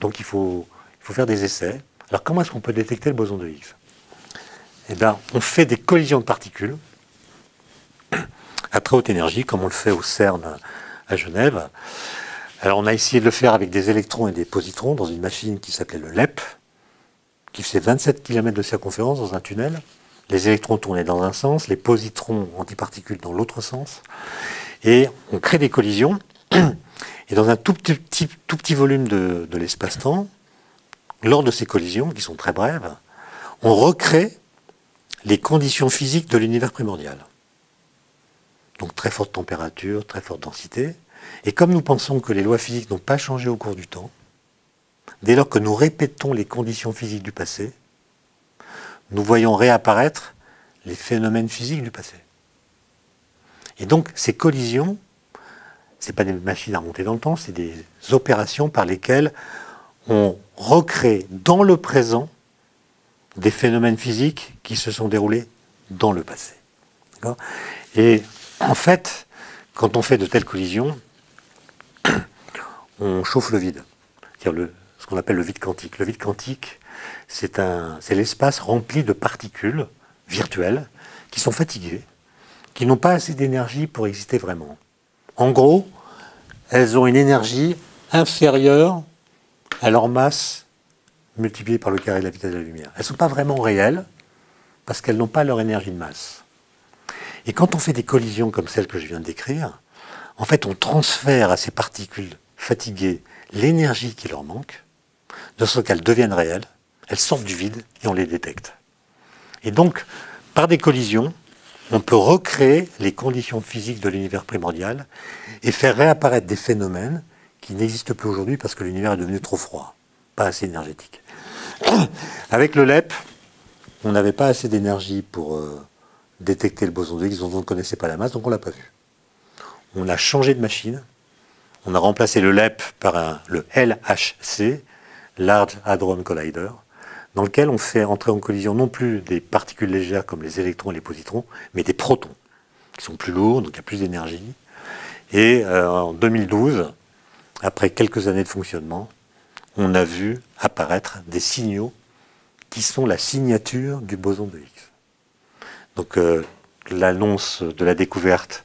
Donc il faut faire des essais. Alors comment est-ce qu'on peut détecter le boson de Higgs? Eh bien, on fait des collisions de particules à très haute énergie, comme on le fait au CERN à Genève. Alors on a essayé de le faire avec des électrons et des positrons dans une machine qui s'appelait le LEP, qui faisait 27 km de circonférence dans un tunnel. Les électrons tournaient dans un sens, les positrons antiparticules dans l'autre sens. Et on crée des collisions. Et dans un tout petit volume de l'espace-temps, lors de ces collisions, qui sont très brèves, on recrée les conditions physiques de l'univers primordial. Donc très forte température, très forte densité. Et comme nous pensons que les lois physiques n'ont pas changé au cours du temps, dès lors que nous répétons les conditions physiques du passé, nous voyons réapparaître les phénomènes physiques du passé. Et donc ces collisions, ce n'est pas des machines à remonter dans le temps, c'est des opérations par lesquelles on recrée dans le présent des phénomènes physiques qui se sont déroulés dans le passé. Et en fait, quand on fait de telles collisions, on chauffe le vide, c'est-à-dire ce qu'on appelle le vide quantique. Le vide quantique, c'est l'espace rempli de particules virtuelles qui sont fatiguées, qui n'ont pas assez d'énergie pour exister vraiment. En gros, elles ont une énergie inférieure à leur masse multipliée par le carré de la vitesse de la lumière. Elles ne sont pas vraiment réelles parce qu'elles n'ont pas leur énergie de masse. Et quand on fait des collisions comme celles que je viens de décrire, en fait, on transfère à ces particules fatiguées l'énergie qui leur manque, de sorte qu'elles deviennent réelles, elles sortent du vide et on les détecte. Et donc, par des collisions, on peut recréer les conditions physiques de l'univers primordial et faire réapparaître des phénomènes qui n'existent plus aujourd'hui parce que l'univers est devenu trop froid, pas assez énergétique. Avec le LEP, on n'avait pas assez d'énergie pour détecter le boson de Higgs dont on ne connaissait pas la masse, donc on ne l'a pas vu. On a changé de machine, on a remplacé le LEP par le LHC, Large Hadron Collider, dans lequel on fait entrer en collision non plus des particules légères comme les électrons et les positrons, mais des protons, qui sont plus lourds, donc il y a plus d'énergie. Et en 2012, après quelques années de fonctionnement, on a vu apparaître des signaux qui sont la signature du boson de Higgs. Donc l'annonce de la découverte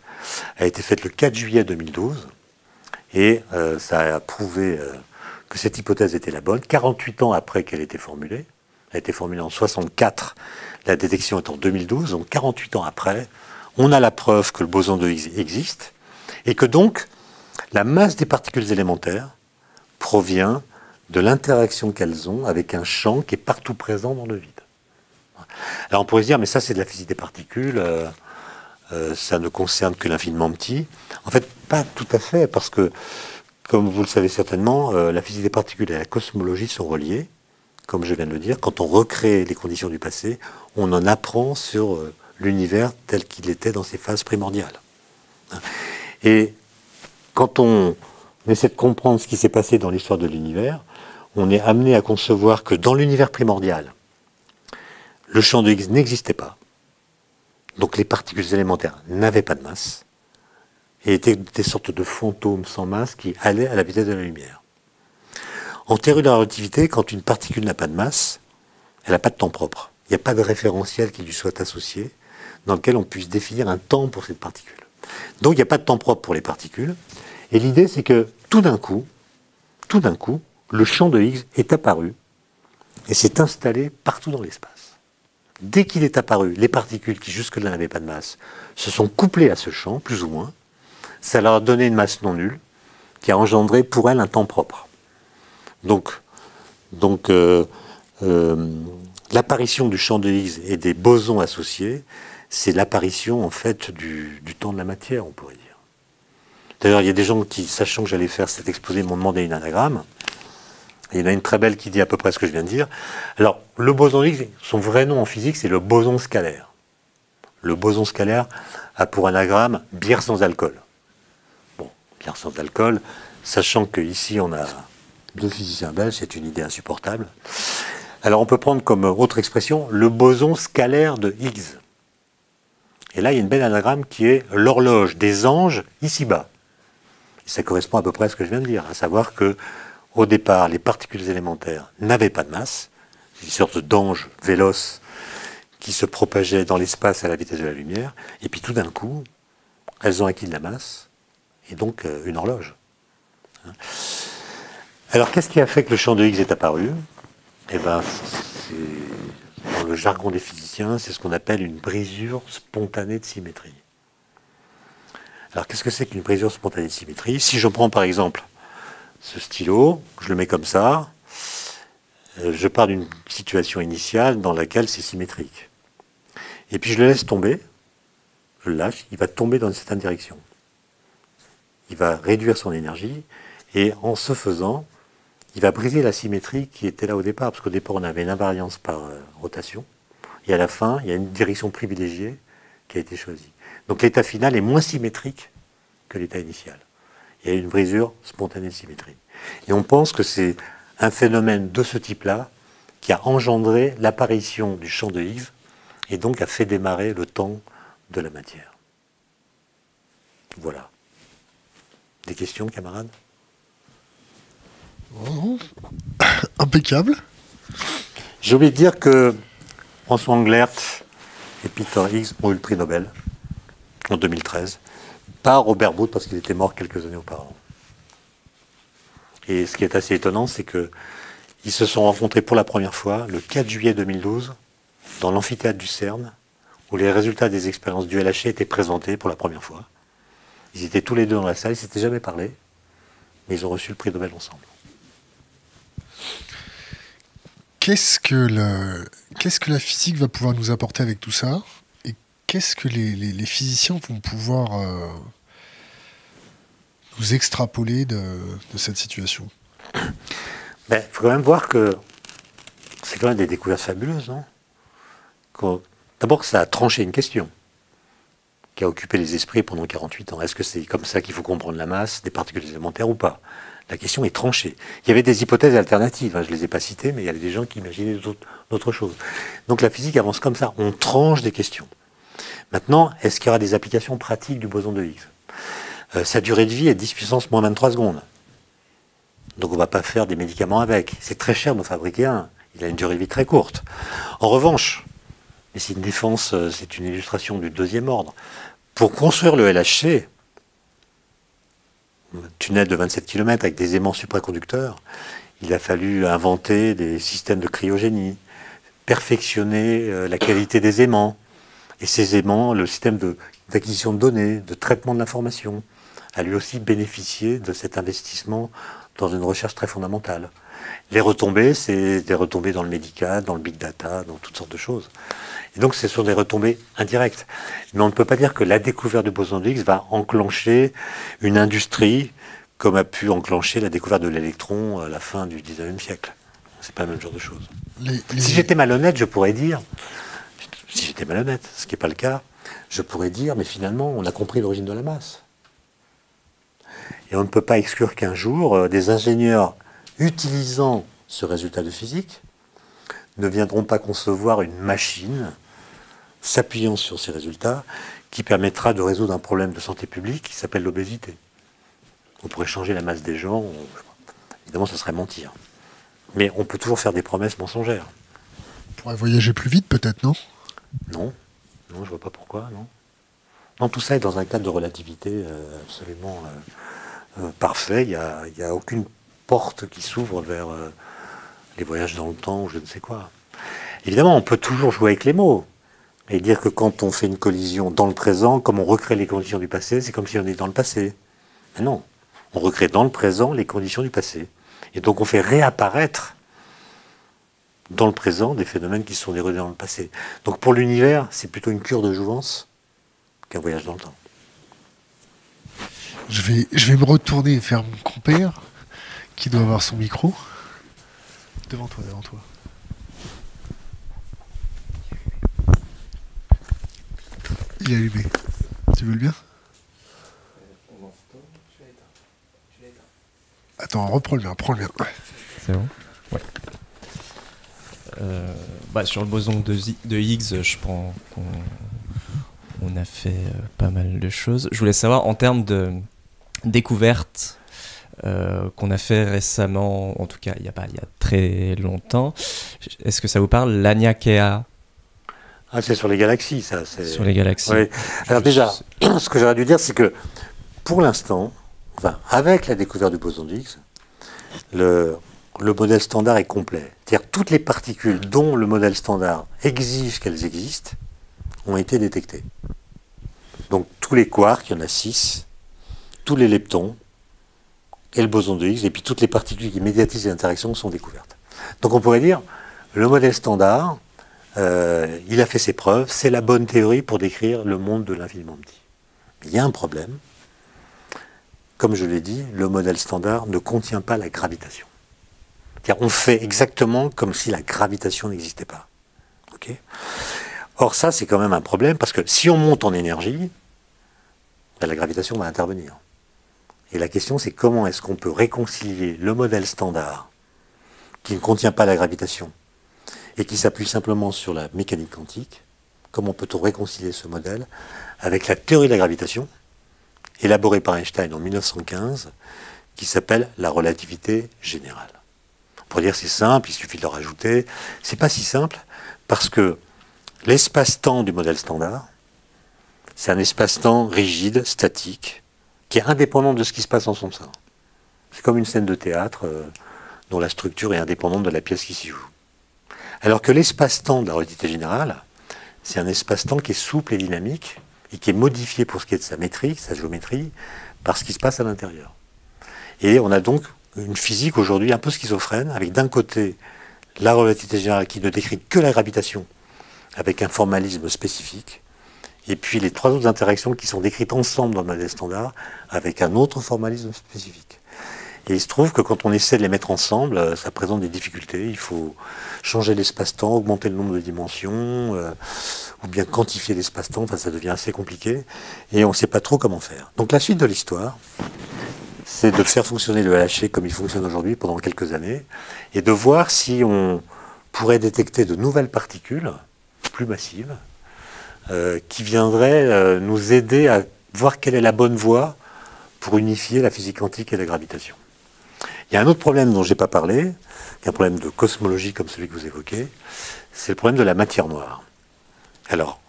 a été faite le 4 juillet 2012, et ça a prouvé que cette hypothèse était la bonne, 48 ans après qu'elle ait été formulée. Elle a été formulée en 64, la détection est en 2012, donc 48 ans après, on a la preuve que le boson de Higgs existe, et que donc la masse des particules élémentaires provient de l'interaction qu'elles ont avec un champ qui est partout présent dans le vide. Alors on pourrait se dire, mais ça c'est de la physique des particules, ça ne concerne que l'infiniment petit. En fait, pas tout à fait, parce que, comme vous le savez certainement, la physique des particules et la cosmologie sont reliées. Comme je viens de le dire, quand on recrée les conditions du passé, on en apprend sur l'univers tel qu'il était dans ses phases primordiales. Et quand on essaie de comprendre ce qui s'est passé dans l'histoire de l'univers, on est amené à concevoir que dans l'univers primordial, le champ de Higgs n'existait pas. Donc les particules élémentaires n'avaient pas de masse et étaient des sortes de fantômes sans masse qui allaient à la vitesse de la lumière. En théorie de la relativité, quand une particule n'a pas de masse, elle n'a pas de temps propre. Il n'y a pas de référentiel qui lui soit associé dans lequel on puisse définir un temps pour cette particule. Donc il n'y a pas de temps propre pour les particules. Et l'idée, c'est que tout d'un coup, le champ de Higgs est apparu et s'est installé partout dans l'espace. Dès qu'il est apparu, les particules qui jusque-là n'avaient pas de masse se sont couplées à ce champ, plus ou moins. Ça leur a donné une masse non nulle qui a engendré pour elles un temps propre. Donc l'apparition du champ de Higgs et des bosons associés, c'est l'apparition en fait du temps de la matière, on pourrait dire. D'ailleurs, il y a des gens qui, sachant que j'allais faire cet exposé, m'ont demandé une anagramme. Et il y en a une très belle qui dit à peu près ce que je viens de dire. Alors, le boson de Higgs, son vrai nom en physique, c'est le boson scalaire. Le boson scalaire a pour anagramme bière sans alcool. Bon, bière sans alcool, sachant qu'ici on a deux physiciens belges, c'est une idée insupportable. Alors on peut prendre comme autre expression le boson scalaire de Higgs. Et là, il y a une belle anagramme qui est l'horloge des anges ici-bas. Et ça correspond à peu près à ce que je viens de dire, à savoir que au départ, les particules élémentaires n'avaient pas de masse, une sorte d'ange véloce qui se propageait dans l'espace à la vitesse de la lumière, et puis tout d'un coup, elles ont acquis de la masse, et donc une horloge. Alors, qu'est-ce qui a fait que le champ de Higgs est apparu? Eh bien, dans le jargon des physiciens, c'est ce qu'on appelle une brisure spontanée de symétrie. Alors, qu'est-ce que c'est qu'une brisure spontanée de symétrie? Si je prends par exemple ce stylo, je le mets comme ça, je pars d'une situation initiale dans laquelle c'est symétrique. Et puis je le laisse tomber, je le lâche, il va tomber dans une certaine direction. Il va réduire son énergie, et en ce faisant, il va briser la symétrie qui était là au départ, parce qu'au départ on avait une invariance par rotation, et à la fin, il y a une direction privilégiée qui a été choisie. Donc l'état final est moins symétrique que l'état initial. Il y a une brisure spontanée de symétrie. Et on pense que c'est un phénomène de ce type-là qui a engendré l'apparition du champ de Higgs et donc a fait démarrer le temps de la matière. Voilà. Des questions, camarades? Oh, impeccable. J'ai oublié de dire que François Englert et Peter Higgs ont eu le prix Nobel en 2013. Pas Robert Boot, parce qu'il était mort quelques années auparavant. Et ce qui est assez étonnant, c'est qu'ils se sont rencontrés pour la première fois le 4 juillet 2012 dans l'amphithéâtre du CERN, où les résultats des expériences du LHC étaient présentés pour la première fois. Ils étaient tous les deux dans la salle, ils ne s'étaient jamais parlé, mais ils ont reçu le prix Nobel ensemble. Qu'est-ce que la physique va pouvoir nous apporter avec tout ça? Et qu'est-ce que les physiciens vont pouvoir nous extrapoler de cette situation? Il faut quand même voir que c'est quand même des découvertes fabuleuses, non? D'abord, ça a tranché une question qui a occupé les esprits pendant 48 ans. Est-ce que c'est comme ça qu'il faut comprendre la masse des particules élémentaires ou pas? La question est tranchée. Il y avait des hypothèses alternatives, hein, je ne les ai pas citées, mais il y avait des gens qui imaginaient d'autres choses. Donc la physique avance comme ça, on tranche des questions. Maintenant, est-ce qu'il y aura des applications pratiques du boson de Higgs? Sa durée de vie est 10 puissance moins 23 secondes. Donc on ne va pas faire des médicaments avec. C'est très cher d'en fabriquer un. Il a une durée de vie très courte. En revanche, et c'est une défense, c'est une illustration du deuxième ordre, pour construire le LHC, un tunnel de 27 km avec des aimants supraconducteurs, il a fallu inventer des systèmes de cryogénie, perfectionner la qualité des aimants. Et ces aimants, le système d'acquisition de données, de traitement de l'information, a lui aussi bénéficié de cet investissement dans une recherche très fondamentale. Les retombées, c'est des retombées dans le médical, dans le big data, dans toutes sortes de choses. Et donc, ce sont des retombées indirectes. Mais on ne peut pas dire que la découverte du boson de Higgs va enclencher une industrie comme a pu enclencher la découverte de l'électron à la fin du 19e siècle. C'est pas le même genre de choses. Si j'étais malhonnête, je pourrais dire, si j'étais malhonnête, ce qui n'est pas le cas, je pourrais dire, mais finalement, on a compris l'origine de la masse. Et on ne peut pas exclure qu'un jour, des ingénieurs utilisant ce résultat de physique ne viendront pas concevoir une machine s'appuyant sur ces résultats qui permettra de résoudre un problème de santé publique qui s'appelle l'obésité. On pourrait changer la masse des gens, évidemment ce serait mentir. Mais on peut toujours faire des promesses mensongères. On pourrait voyager plus vite peut-être, non? Non, non, je vois pas pourquoi, non. Non, tout ça est dans un cadre de relativité absolument parfait. Il n'y a aucune porte qui s'ouvre vers les voyages dans le temps ou je ne sais quoi. Évidemment, on peut toujours jouer avec les mots et dire que quand on fait une collision dans le présent, comme on recrée les conditions du passé, c'est comme si on était dans le passé. Mais non, on recrée dans le présent les conditions du passé. Et donc on fait réapparaître dans le présent des phénomènes qui se sont déroulés dans le passé. Donc pour l'univers, c'est plutôt une cure de jouvence qu'un voyage dans le temps. Je vais me retourner vers mon compère qui doit avoir son micro. Devant toi, devant toi. Il est allumé. Tu veux le bien? Attends, reprends le bien, prends le bien. C'est bon? Ouais. Sur le boson de Higgs, je pense qu'on a fait pas mal de choses. Je voulais savoir, en termes de découvertes qu'on a fait récemment, en tout cas il y a très longtemps, est-ce que ça vous parle, l'Aniakea? Ah, c'est sur les galaxies, ça. Sur les galaxies. Oui. Alors déjà, ce que j'aurais dû dire, c'est que pour l'instant, enfin, avec la découverte du boson de Higgs, le modèle standard est complet. C'est-à-dire toutes les particules dont le modèle standard exige qu'elles existent ont été détectées. Donc tous les quarks, il y en a 6, tous les leptons, et le boson de Higgs, et puis toutes les particules qui médiatisent les interactions sont découvertes. Donc on pourrait dire, le modèle standard, il a fait ses preuves, c'est la bonne théorie pour décrire le monde de l'infiniment petit. Il y a un problème. Comme je l'ai dit, le modèle standard ne contient pas la gravitation. C'est-à-dire, on fait exactement comme si la gravitation n'existait pas. Okay. Or ça, c'est quand même un problème, parce que si on monte en énergie, ben, la gravitation va intervenir. Et la question, c'est comment est-ce qu'on peut réconcilier le modèle standard, qui ne contient pas la gravitation, et qui s'appuie simplement sur la mécanique quantique, comment peut-on réconcilier ce modèle avec la théorie de la gravitation, élaborée par Einstein en 1915, qui s'appelle la relativité générale. Pour dire c'est simple, il suffit de le rajouter. C'est pas si simple, parce que l'espace-temps du modèle standard, c'est un espace-temps rigide, statique, qui est indépendant de ce qui se passe en son sein. C'est comme une scène de théâtre dont la structure est indépendante de la pièce qui s'y joue. Alors que l'espace-temps de la relativité générale, c'est un espace-temps qui est souple et dynamique, et qui est modifié pour ce qui est de sa métrique, sa géométrie, par ce qui se passe à l'intérieur. Et on a donc une physique aujourd'hui un peu schizophrène, avec d'un côté la relativité générale qui ne décrit que la gravitation, avec un formalisme spécifique, et puis les trois autres interactions qui sont décrites ensemble dans le modèle standard, avec un autre formalisme spécifique. Et il se trouve que quand on essaie de les mettre ensemble, ça présente des difficultés. Il faut changer l'espace-temps, augmenter le nombre de dimensions, ou bien quantifier l'espace-temps. Enfin, ça devient assez compliqué. Et on ne sait pas trop comment faire. Donc la suite de l'histoire, c'est de faire fonctionner le LHC comme il fonctionne aujourd'hui pendant quelques années, et de voir si on pourrait détecter de nouvelles particules, plus massives, qui viendraient nous aider à voir quelle est la bonne voie pour unifier la physique quantique et la gravitation. Il y a un autre problème dont je n'ai pas parlé, qui est un problème de cosmologie comme celui que vous évoquez, c'est le problème de la matière noire. Alors,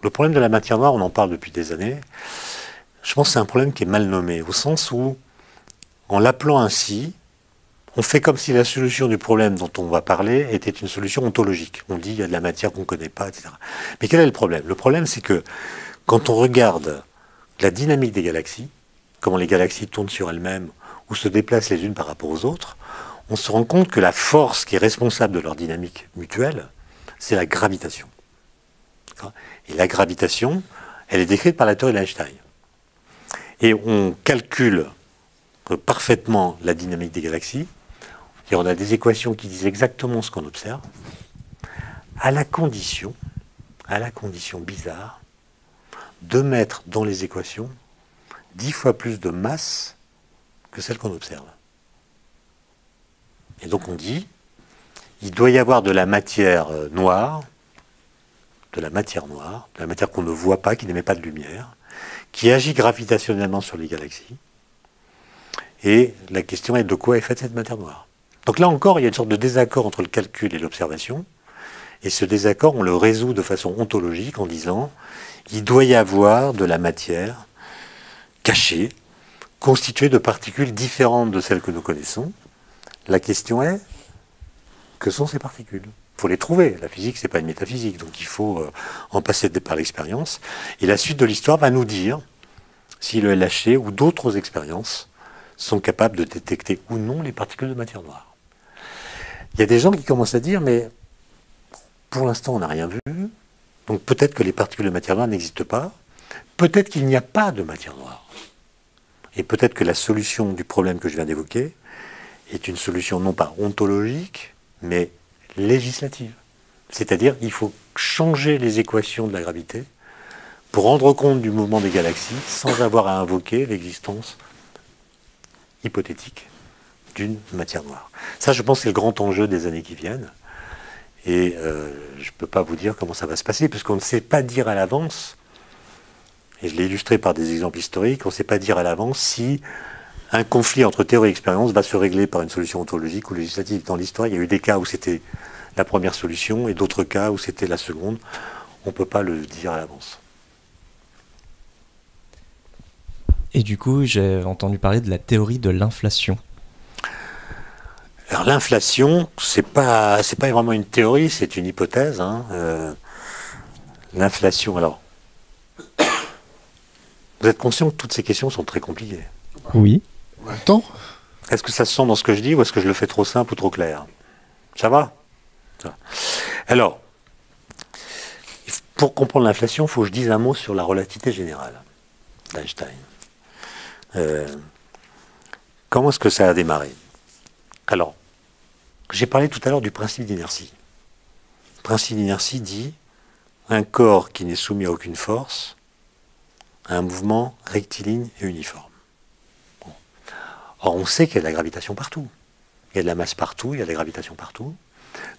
le problème de la matière noire, on en parle depuis des années. Je pense que c'est un problème qui est mal nommé, au sens où, en l'appelant ainsi, on fait comme si la solution du problème dont on va parler était une solution ontologique. On dit il y a de la matière qu'on ne connaît pas, etc. Mais quel est le problème? Le problème, c'est que quand on regarde la dynamique des galaxies, comment les galaxies tournent sur elles-mêmes ou se déplacent les unes par rapport aux autres, on se rend compte que la force qui est responsable de leur dynamique mutuelle, c'est la gravitation. Et la gravitation, elle est décrite par la théorie d'Einstein. Et on calcule parfaitement la dynamique des galaxies, et on a des équations qui disent exactement ce qu'on observe, à la condition bizarre, de mettre dans les équations 10 fois plus de masse que celle qu'on observe. Et donc on dit, il doit y avoir de la matière noire, de la matière qu'on ne voit pas, qui n'émet pas de lumière, qui agit gravitationnellement sur les galaxies. Et la question est de quoi est faite cette matière noire. Donc là encore, il y a une sorte de désaccord entre le calcul et l'observation. Et ce désaccord, on le résout de façon ontologique en disant, il doit y avoir de la matière cachée, constituée de particules différentes de celles que nous connaissons. La question est, que sont ces particules? Il faut les trouver. La physique, ce n'est pas une métaphysique, donc il faut en passer par l'expérience. Et la suite de l'histoire va nous dire si le LHC ou d'autres expériences sont capables de détecter ou non les particules de matière noire. Il y a des gens qui commencent à dire, mais pour l'instant, on n'a rien vu, donc peut-être que les particules de matière noire n'existent pas, peut-être qu'il n'y a pas de matière noire. Et peut-être que la solution du problème que je viens d'évoquer est une solution non pas ontologique, mais législative. C'est-à-dire il faut changer les équations de la gravité pour rendre compte du mouvement des galaxies sans avoir à invoquer l'existence hypothétique d'une matière noire. Ça, je pense, c'est le grand enjeu des années qui viennent. Et je ne peux pas vous dire comment ça va se passer, puisqu'on ne sait pas dire à l'avance, et je l'ai illustré par des exemples historiques, on ne sait pas dire à l'avance si un conflit entre théorie et expérience va se régler par une solution ontologique ou législative. Dans l'histoire, il y a eu des cas où c'était la première solution et d'autres cas où c'était la seconde. On ne peut pas le dire à l'avance. Et du coup, j'ai entendu parler de la théorie de l'inflation. Alors l'inflation, c'est pas vraiment une théorie, c'est une hypothèse. L'inflation, alors, vous êtes conscient que toutes ces questions sont très compliquées? Oui. Attends. Est-ce que ça se sent dans ce que je dis ou est-ce que je le fais trop simple ou trop clair? Ça va? Alors, pour comprendre l'inflation, il faut que je dise un mot sur la relativité générale d'Einstein. Comment est-ce que ça a démarré? Alors, j'ai parlé tout à l'heure du principe d'inertie. Le principe d'inertie dit un corps qui n'est soumis à aucune force a un mouvement rectiligne et uniforme. Bon. Or, on sait qu'il y a de la gravitation partout. Il y a de la masse partout, il y a de la gravitation partout.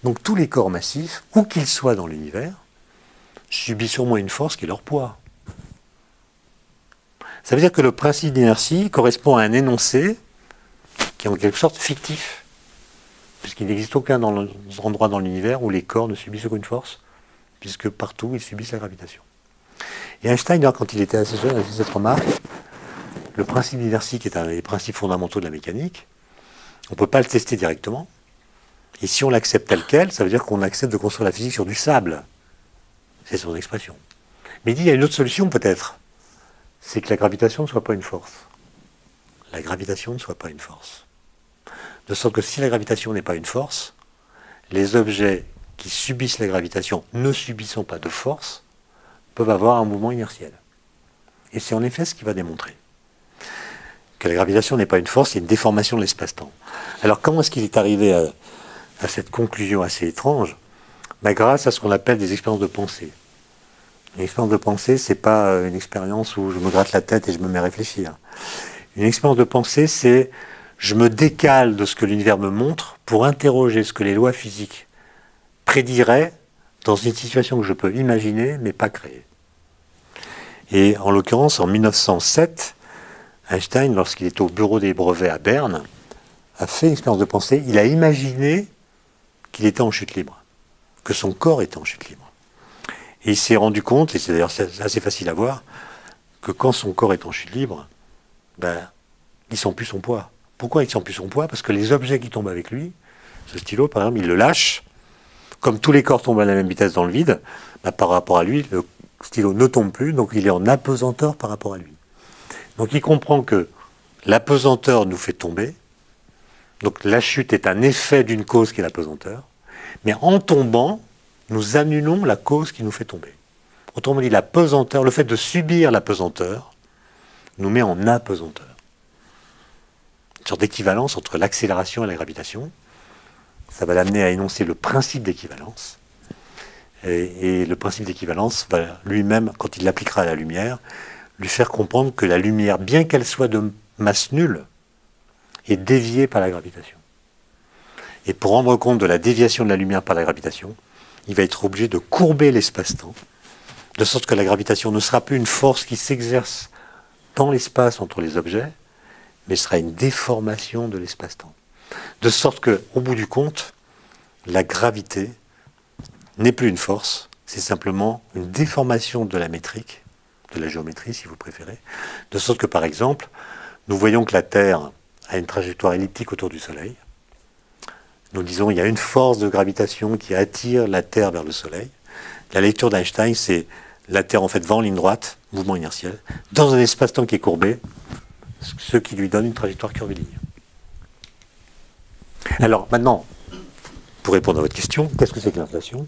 Donc tous les corps massifs, où qu'ils soient dans l'univers, subissent au moins une force qui est leur poids. Ça veut dire que le principe d'inertie correspond à un énoncé qui est en quelque sorte fictif, puisqu'il n'existe aucun endroit dans l'univers où les corps ne subissent aucune force, puisque partout ils subissent la gravitation. Et Einstein, quand il était assez jeune, a fait cette remarque, le principe d'inertie, qui est un des principes fondamentaux de la mécanique, on ne peut pas le tester directement, et si on l'accepte tel quel, ça veut dire qu'on accepte de construire la physique sur du sable. C'est son expression. Mais il dit, il y a une autre solution peut-être. C'est que la gravitation ne soit pas une force. La gravitation ne soit pas une force. De sorte que si la gravitation n'est pas une force, les objets qui subissent la gravitation, ne subissant pas de force, peuvent avoir un mouvement inertiel. Et c'est en effet ce qu'il va démontrer. Que la gravitation n'est pas une force, c'est une déformation de l'espace-temps. Alors comment est-ce qu'il est arrivé à cette conclusion assez étrange? Grâce à ce qu'on appelle des expériences de pensée. Une expérience de pensée, c'est pas une expérience où je me gratte la tête et je me mets à réfléchir. Une expérience de pensée, c'est je me décale de ce que l'univers me montre pour interroger ce que les lois physiques prédiraient dans une situation que je peux imaginer mais pas créer. Et en l'occurrence, en 1907, Einstein, lorsqu'il était au bureau des brevets à Berne, a fait une expérience de pensée. Il a imaginé qu'il était en chute libre, que son corps était en chute libre. Et il s'est rendu compte, et c'est d'ailleurs assez facile à voir, que quand son corps est en chute libre, il sent plus son poids. Pourquoi il sent plus son poids? Parce que les objets qui tombent avec lui, ce stylo par exemple, il le lâche, comme tous les corps tombent à la même vitesse dans le vide, par rapport à lui, le stylo ne tombe plus, donc il est en apesanteur par rapport à lui. Donc il comprend que l'apesanteur nous fait tomber, donc la chute est un effet d'une cause qui est l'apesanteur, mais en tombant, nous annulons la cause qui nous fait tomber. Autrement dit, la pesanteur, le fait de subir la pesanteur, nous met en apesanteur. Une sorte d'équivalence entre l'accélération et la gravitation. Ça va l'amener à énoncer le principe d'équivalence. Et le principe d'équivalence va lui-même, quand il l'appliquera à la lumière, lui faire comprendre que la lumière, bien qu'elle soit de masse nulle, est déviée par la gravitation. Et pour rendre compte de la déviation de la lumière par la gravitation, il va être obligé de courber l'espace-temps, de sorte que la gravitation ne sera plus une force qui s'exerce dans l'espace entre les objets, mais sera une déformation de l'espace-temps. De sorte qu'au bout du compte, la gravité n'est plus une force, c'est simplement une déformation de la métrique, de la géométrie si vous préférez, de sorte que par exemple, nous voyons que la Terre a une trajectoire elliptique autour du Soleil. Nous disons qu'il y a une force de gravitation qui attire la Terre vers le Soleil. La lecture d'Einstein, c'est la Terre en fait va en ligne droite, mouvement inertiel, dans un espace-temps qui est courbé, ce qui lui donne une trajectoire curviligne. Alors maintenant, pour répondre à votre question, qu'est-ce que c'est que l'inflation?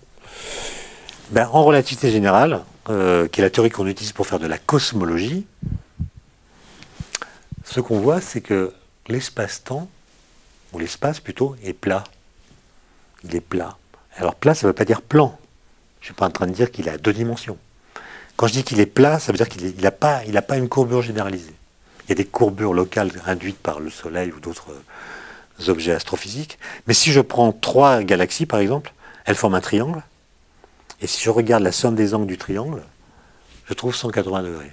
En relativité générale, qui est la théorie qu'on utilise pour faire de la cosmologie, ce qu'on voit, c'est que l'espace-temps, ou l'espace plutôt, est plat. Il est plat. Alors plat, ça ne veut pas dire plan. Je ne suis pas en train de dire qu'il a deux dimensions. Quand je dis qu'il est plat, ça veut dire qu'il n'a pas une courbure généralisée. Il y a des courbures locales induites par le Soleil ou d'autres objets astrophysiques. Mais si je prends 3 galaxies, par exemple, elles forment un triangle. Et si je regarde la somme des angles du triangle, je trouve 180 degrés.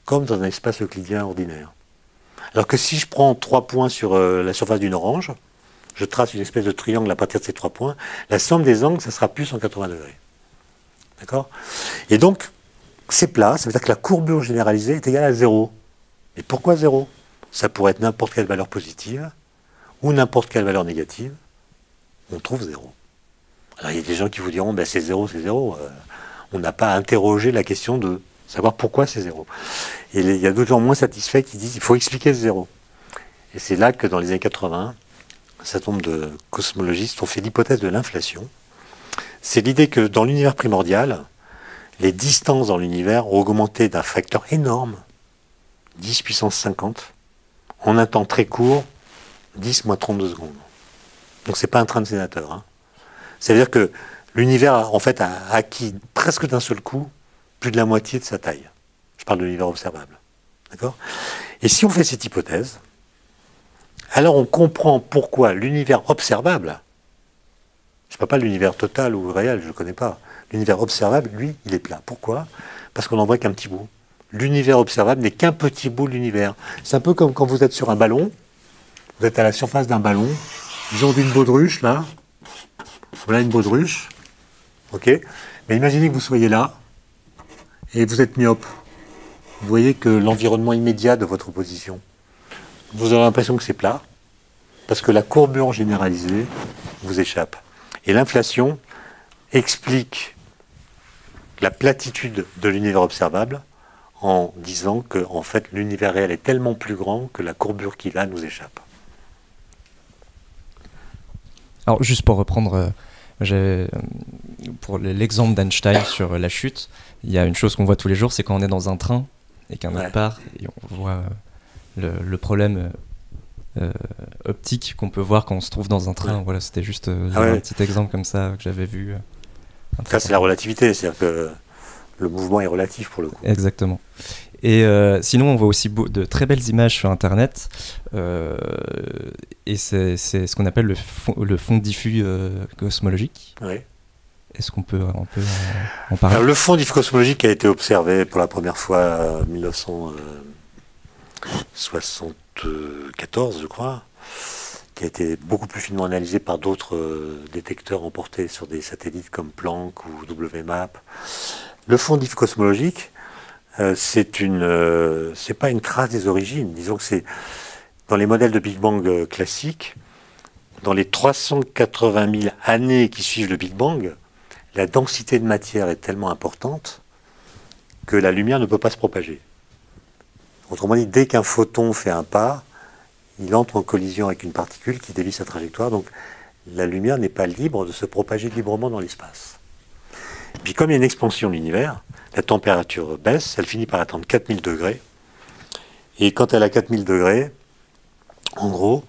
Comme dans un espace euclidien ordinaire. Alors que si je prends 3 points sur la surface d'une orange, je trace une espèce de triangle à partir de ces 3 points, la somme des angles, ça sera plus 180 degrés. D'accord? Et donc, c'est plat, ça veut dire que la courbure généralisée est égale à 0. Et pourquoi 0? Ça pourrait être n'importe quelle valeur positive, ou n'importe quelle valeur négative, on trouve 0. Alors il y a des gens qui vous diront, c'est 0, c'est 0. On n'a pas interrogé la question de savoir pourquoi c'est 0. Et il y a d'autres gens moins satisfaits qui disent qu'il faut expliquer ce 0. Et c'est là que dans les années 80, un certain nombre de cosmologistes ont fait l'hypothèse de l'inflation. C'est l'idée que dans l'univers primordial, les distances dans l'univers ont augmenté d'un facteur énorme, 10 puissance 50, en un temps très court, 10 moins 32 secondes. Donc c'est pas un train de sénateur. Hein. C'est-à-dire que l'univers en fait a acquis presque d'un seul coup plus de la moitié de sa taille. Je parle de l'univers observable. D'accord ? Et si on fait cette hypothèse, alors on comprend pourquoi l'univers observable, je ne parle pas de l'univers total ou réel, je ne le connais pas, l'univers observable, lui, il est plat. Pourquoi ? Parce qu'on n'en voit qu'un petit bout. L'univers observable n'est qu'un petit bout de l'univers. C'est un peu comme quand vous êtes sur un ballon, vous êtes à la surface d'un ballon, disons d'une baudruche, là, voilà une baudruche, ok ? Mais imaginez que vous soyez là, et vous êtes myope. Vous voyez que l'environnement immédiat de votre position, vous aurez l'impression que c'est plat, parce que la courbure généralisée vous échappe. Et l'inflation explique la platitude de l'univers observable en disant que en fait, l'univers réel est tellement plus grand que la courbure qu'il a nous échappe. Alors, juste pour reprendre, pour l'exemple d'Einstein sur la chute, il y a une chose qu'on voit tous les jours, c'est quand on est dans un train et qu'un autre part, et on voit le problème optique qu'on peut voir quand on se trouve dans un train. Voilà, c'était juste un petit exemple comme ça que j'avais vu. Ça, c'est la relativité, c'est-à-dire que le mouvement est relatif pour le coup. Exactement. Et sinon, on voit aussi de très belles images sur Internet. Et c'est ce qu'on appelle le fond diffus cosmologique. Oui. Est-ce qu'on peut en parler? Alors, le fond diffus cosmologique a été observé pour la première fois en 1974, je crois, qui a été beaucoup plus finement analysé par d'autres détecteurs emportés sur des satellites comme Planck ou WMAP. Le fond diffus cosmologique, c'est pas une trace des origines. Disons que c'est dans les modèles de Big Bang classiques, dans les 380 000 années qui suivent le Big Bang, la densité de matière est tellement importante que la lumière ne peut pas se propager. Autrement dit, dès qu'un photon fait un pas, il entre en collision avec une particule qui dévie sa trajectoire, donc la lumière n'est pas libre de se propager librement dans l'espace. Puis comme il y a une expansion de l'univers, la température baisse, elle finit par atteindre 4000 degrés, et quand elle a 4000 degrés, en gros,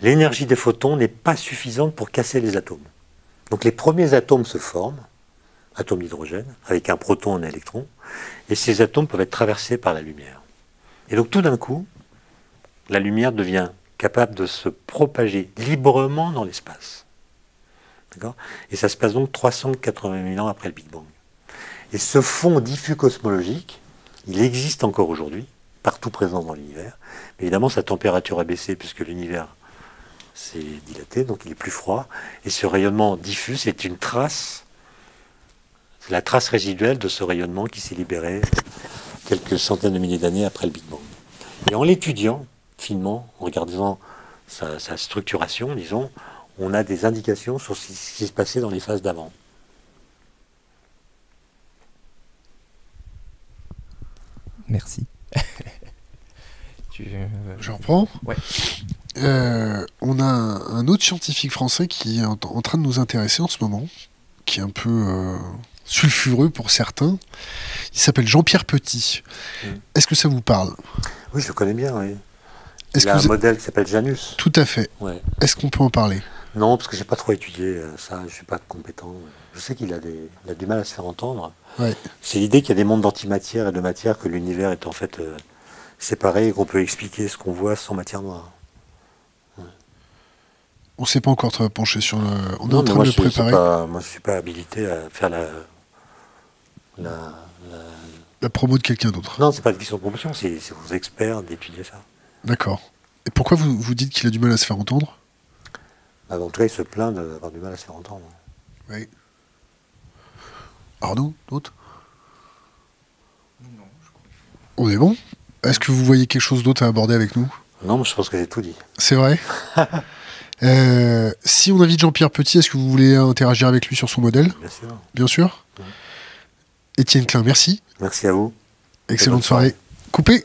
l'énergie des photons n'est pas suffisante pour casser les atomes. Donc les premiers atomes se forment, atomes d'hydrogène, avec un proton et un électron, et ces atomes peuvent être traversés par la lumière. Et donc tout d'un coup, la lumière devient capable de se propager librement dans l'espace. D'accord ? Et ça se passe donc 380 000 ans après le Big Bang. Et ce fond diffus cosmologique, il existe encore aujourd'hui, partout présent dans l'univers. Mais évidemment, sa température a baissé puisque l'univers s'est dilaté, donc il est plus froid. Et ce rayonnement diffus, c'est une trace, c'est la trace résiduelle de ce rayonnement qui s'est libéré quelques centaines de milliers d'années après le Big Bang. Et en l'étudiant finement, en regardant sa structuration, disons, on a des indications sur ce qui se passait dans les phases d'avant. Merci. Je reprends. Ouais. On a un autre scientifique français qui est en train de nous intéresser en ce moment, qui est un peu sulfureux pour certains. Il s'appelle Jean-Pierre Petit. Est-ce que ça vous parle? Oui, je le connais bien, oui. Il y a un modèle qui s'appelle Janus. Tout à fait. Ouais. Est-ce qu'on peut en parler? Non, parce que j'ai pas trop étudié ça, je suis pas compétent. Je sais qu'il a du mal à se faire entendre. Ouais. C'est l'idée qu'il y a des mondes d'antimatière et de matière, que l'univers est en fait séparé et qu'on peut expliquer ce qu'on voit sans matière noire. Ouais. On ne s'est pas encore très penché sur le... On est non, en train de le préparer. Moi, je suis pas habilité à faire la promo de quelqu'un d'autre. Non, c'est pas une question de promotion, c'est aux experts d'étudier ça. D'accord. Et pourquoi vous dites qu'il a du mal à se faire entendre? En tout cas, il se plaint d'avoir du mal à se faire entendre. Oui. Arnaud, d'autres? Non, je crois. On est bon? Est-ce que vous voyez quelque chose d'autre à aborder avec nous? Non, mais je pense que j'ai tout dit. C'est vrai. Si on invite Jean-Pierre Petit, est-ce que vous voulez interagir avec lui sur son modèle? Bien sûr. Bien sûr. Étienne Klein, merci. Merci à vous. Excellente soirée. Coupé.